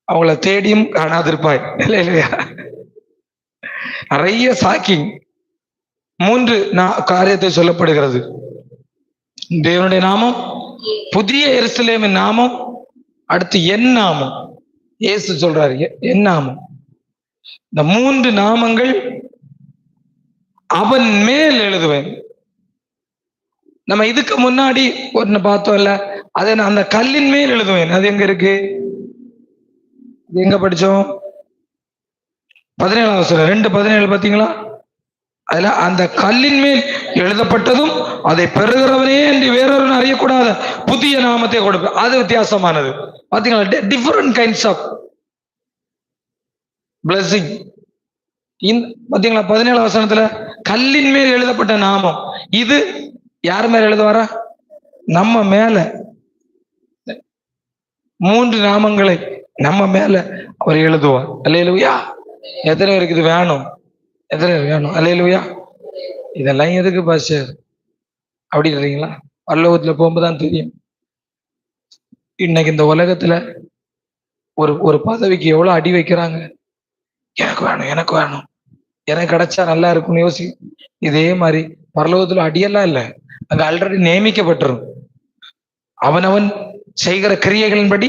அவங்கள தேடியும் காணாதிருப்பாய். இல்லையா? நிறைய சாக்கிங். 3 காரியத்தை சொல்லப்படுகிறது. தேவனுடைய நாமம், புதிய எருசலேமின் நாமம், அடுத்து என் நாமம். இயேசு சொல்றாரு என் நாமம். இந்த 3 நாமங்கள் அவன் மேல் எழுதுவேன். நம்ம இதுக்கு முன்னாடி ஒன்னு பார்த்தோம்ல, அதை நான் அந்த கல்லின் மேல் எழுதுவேன். அது எங்க இருக்கு? எங்க படிச்சோம்? 17ஆம் வசனம் 2:17 பாத்தீங்களா? அதுல அந்த கல்லின் மேல் எழுதப்பட்டதும் அதை பெறுகிறவனே என்று வேறொரு அறியக்கூடாத புதிய நாமத்தை கொடுப்பேன். அது வித்தியாசமானது. பாத்தீங்களா? Different kinds of blessing. பாத்தீங்களா? 17ஆம் வசனத்துல கல்லின் மேல் எழுதப்பட்ட நாமம். இது யார் மேல எழுதுவாரா? நம்ம மேல 3 நாமங்களை நம்ம மேல அவர் எழுதுவார். அல்லேலூயா. எத்தனை பேருக்கு இது வேணும்? எத்தனை வேணும்? அல்லேலூயா. இதெல்லாம் எதுக்கு பாஸ்டர் அப்படின்றீங்களா? பரலோகத்துல போகும்போதுதான் தெரியும். இன்னைக்கு இந்த உலகத்துல ஒரு பதவிக்கு எவ்வளவு அடி வைக்கிறாங்க. எனக்கு வேணும், எனக்கு கிடைச்சா நல்லா இருக்கும்னு யோசி. இதே மாதிரி பரலோகத்துல அடியெல்லாம் இல்லை, அங்க ஆல்ரெடி நியமிக்கப்பட்டிரும். அவனவன் செய்கிற கிரியைகளின்படி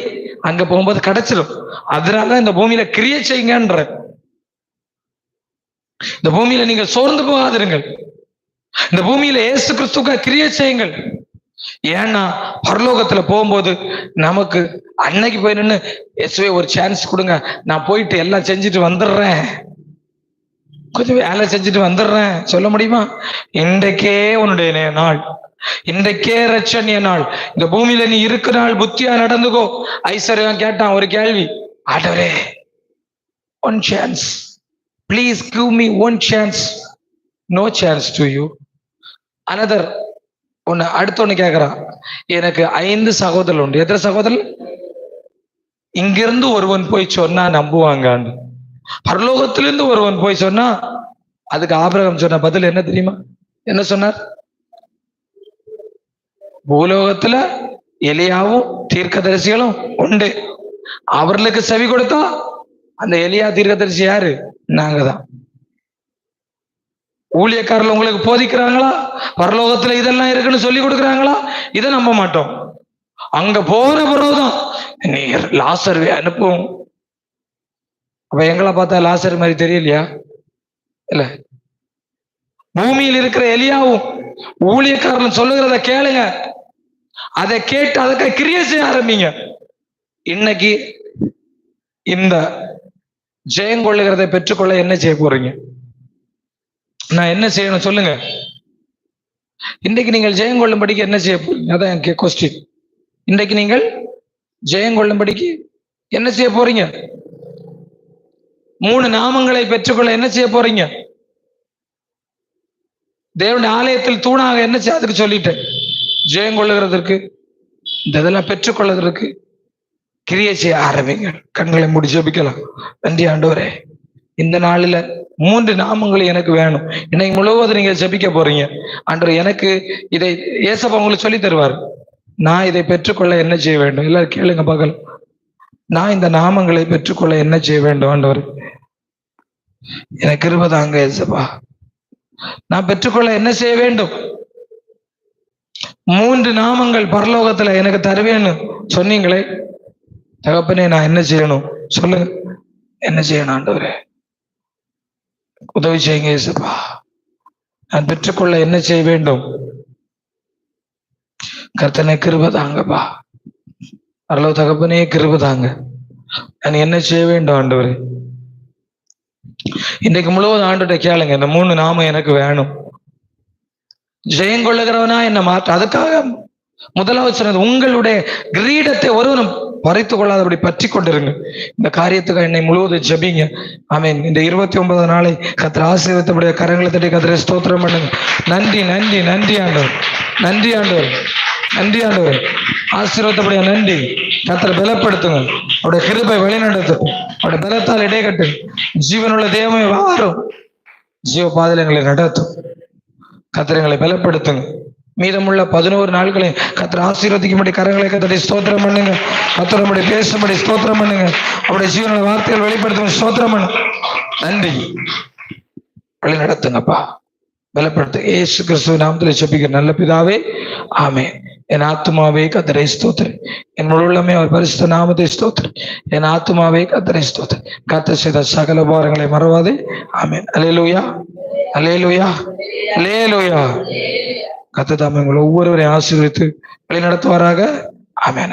அங்க போகும்போது கிடைச்சிடும். அதனால இந்த பூமியில கிரியை செய்யுங்கன்ற. இந்த பூமியில நீங்க சோர்ந்து போகாதிருங்கள். இந்த பூமியில இயேசு கிறிஸ்துவுக்கு கிரியை செய்யுங்கள். ஏன்னா பரலோகத்துல போகும்போது நமக்கு அன்னைக்கு போய் நின்று இயேசுவே ஒரு சான்ஸ் கொடுங்க, நான் போயிட்டு எல்லாம் செஞ்சுட்டு வந்துடுறேன், கொஞ்சம் வேலை செஞ்சுட்டு வந்துடுறேன் சொல்ல முடியுமா? இன்றைக்கே உன்னுடைய நாள், இன்றைக்கே ரட்சணிய நாள். இந்த பூமியில நீ இருக்கிற நாள் புத்தியா நடந்துக்கோ. ஐஸ்வர்யம் கேட்டான் ஒரு கேள்வி, ஆண்டவரே one chance, please give me one chance. No chance to you. Another ஒன்னு அடுத்த ஒண்ணு கேக்குறான், எனக்கு 5 சகோதரர் உண்டு. எத்தனை சகோதரர்? இங்கிருந்து ஒருவன் போய் சொன்னா நம்புவாங்க. பரலோகத்திலிருந்து ஒருவன் போய் சொன்னா, அதுக்கு ஆபிரகாம் சொன்ன பதில் என்ன தெரியுமா? என்ன சொன்னார்? பூலோகத்துல எலியாவும் தீர்க்கதரிசிகளும் உண்டு, அவர்களுக்கு செவி கொடுத்தா அந்த எலியா தீர்க்கதரிசி யாரு? நாங்க தான். ஊழியக்காரர்கள் உங்களுக்கு போதிக்கிறாங்களா? பரலோகத்துல இதெல்லாம் இருக்குன்னு சொல்லி கொடுக்குறாங்களா? இதை நம்ப மாட்டோம். அங்க போற பிறகுதான் நீ லாசர்வே அனுப்புவோம். அப்ப எங்களை பார்த்தா லாசர் மாதிரி தெரியலையா? இல்ல, பூமியில் இருக்கிற எலியாவும் ஊழியக்காரன் சொல்லுகிறத கேளுங்க, அதை கேட்டு அதுக்கு கிரியை செய்ய ஆரம்பிங்க. இன்னைக்கு இந்த ஜெயம் கொள்ளுகிறதை பெற்றுக்கொள்ள என்ன செய்ய போறீங்க? நான் என்ன செய்யணும் சொல்லுங்க. இன்றைக்கு நீங்கள் ஜெயம் கொள்ளும்படிக்கு என்ன செய்ய போறீங்க? அதான் கொஸ்டின். இன்றைக்கு நீங்கள் ஜெயம் கொள்ளும்படிக்கு என்ன செய்ய போறீங்க? 3 நாமங்களை பெற்றுக்கொள்ள என்ன செய்ய போறீங்க? தேவனுடைய ஆலயத்தில் தூணாக என்ன செய்ய, அதுக்கு சொல்லிட்டேன். ஜெயம் கொள்ளுகிறதற்கு, இந்த இதெல்லாம் பெற்றுக்கொள்வதற்கு கிரியை செய்ய ஆரம்பிங்க. கண்களை மூடி ஜெபிக்கலாம். நன்றி ஆண்டவரே, இந்த நாளில 3 நாமங்கள் எனக்கு வேணும். இன்னைக்கு முழுவதும் நீங்க ஜெபிக்க போறீங்க. ஆண்டவர் எனக்கு இதை ஏசப்பா உங்களுக்கு சொல்லி தருவார். நான் இதை பெற்றுக்கொள்ள என்ன செய்ய வேண்டும்? எல்லாரும் கேளுங்க பார்க்கலாம். நான் இந்த நாமங்களை பெற்றுக்கொள்ள என்ன செய்ய வேண்டும்? ஆண்டவர் எனக்கு கிருபை தாங்க ஏசப்பா. நான் பெற்றுக்கொள்ள என்ன செய்ய வேண்டும்? 3 நாமங்கள் பரலோகத்துல எனக்கு தருவேன்னு சொன்னீங்களே தகப்பனே, நான் என்ன செய்யணும் சொல்லுங்க. என்ன செய்யணும் ஆண்டவரே? உதவி செய்யுங்க ஏசப்பா. நான் பெற்றுக்கொள்ள என்ன செய்ய வேண்டும்? கர்த்தனை கிருபை தாங்கப்பா. பரலோக தகப்பனே கிருபை தாங்க. நான் என்ன செய்ய வேண்டும் ஆண்டவரே? இன்றைக்கு முழுவதும் ஆண்டுகிட்ட கேளுங்க. இந்த 3 நாமம் எனக்கு வேணும். ஜெயம் கொள்ளுகிறவனா என்ன மாற்ற. அதுக்காக முதலாவது சொன்னது, உங்களுடைய கிரீடத்தை ஒருவனும் பறித்து கொள்ளாதபடி பற்றி கொண்டிருங்க. இந்த காரியத்துக்கு என்னை முழுவதும் ஜெபிங்க. ஆமென். இந்த 29 நாளை கர்த்தர் ஆசீர்வதித்தபடிய கரங்களை தட்டி கர்த்தரை ஸ்தோத்திரம் பண்ணுங்க. நன்றி நன்றி நன்றி ஆண்டவர், நன்றி ஆண்டவர், நன்றி ஆண்டவர். ஆசீர்வதித்தபடிய நன்றி. கர்த்தரை பலப்படுத்துங்க. அவருடைய கிருபை வழிநடத்தும். அவருடைய பலத்தால் இடைக்கட்டு. ஜீவனுள்ள தேவமே வாரும். ஜீவ பாதையில் எங்களை நடத்தும். கர்த்தரை பலப்படுத்துங்க. மீதமுள்ள 11 நாட்களை கர்த்தர் ஆசீர்வதிக்கும்படி கரங்களை கர்த்தரை ஸ்தோத்திரம் பண்ணுங்க. கர்த்தரை பேசும்படி ஸ்தோத்திரம் பண்ணுங்க. அவருடைய ஜீவனுள்ள வார்த்தைகள் வெளிப்படுத்தும் ஸ்தோத்திரம் பண்ணுங்க. நன்றி. வழி நடத்துங்கப்பா, பலப்படுத்து. இயேசு கிறிஸ்துவின் நாமத்தில் ஜெபிக்கிற நல்ல பிதாவே, ஆமென். என் ஆத்துமாவே கர்த்தரை ஸ்தோத்திரம், என் முழு உள்ளமே அவர் பரிசுத்த நாமத்தை ஸ்தோத்திரம். என் ஆத்துமாவே கர்த்தரை ஸ்தோத்திரம். கர்த்தர் செய்த சகல பாரங்களை மறவாதே. ஆமென். அல்லேலூயா, அல்லேலூயா, அல்லேலூயா. கர்த்தர் தாமே உங்களை ஒவ்வொருவரையும் ஆசீர்வதித்து வழி நடத்துவாராக. ஆமென்.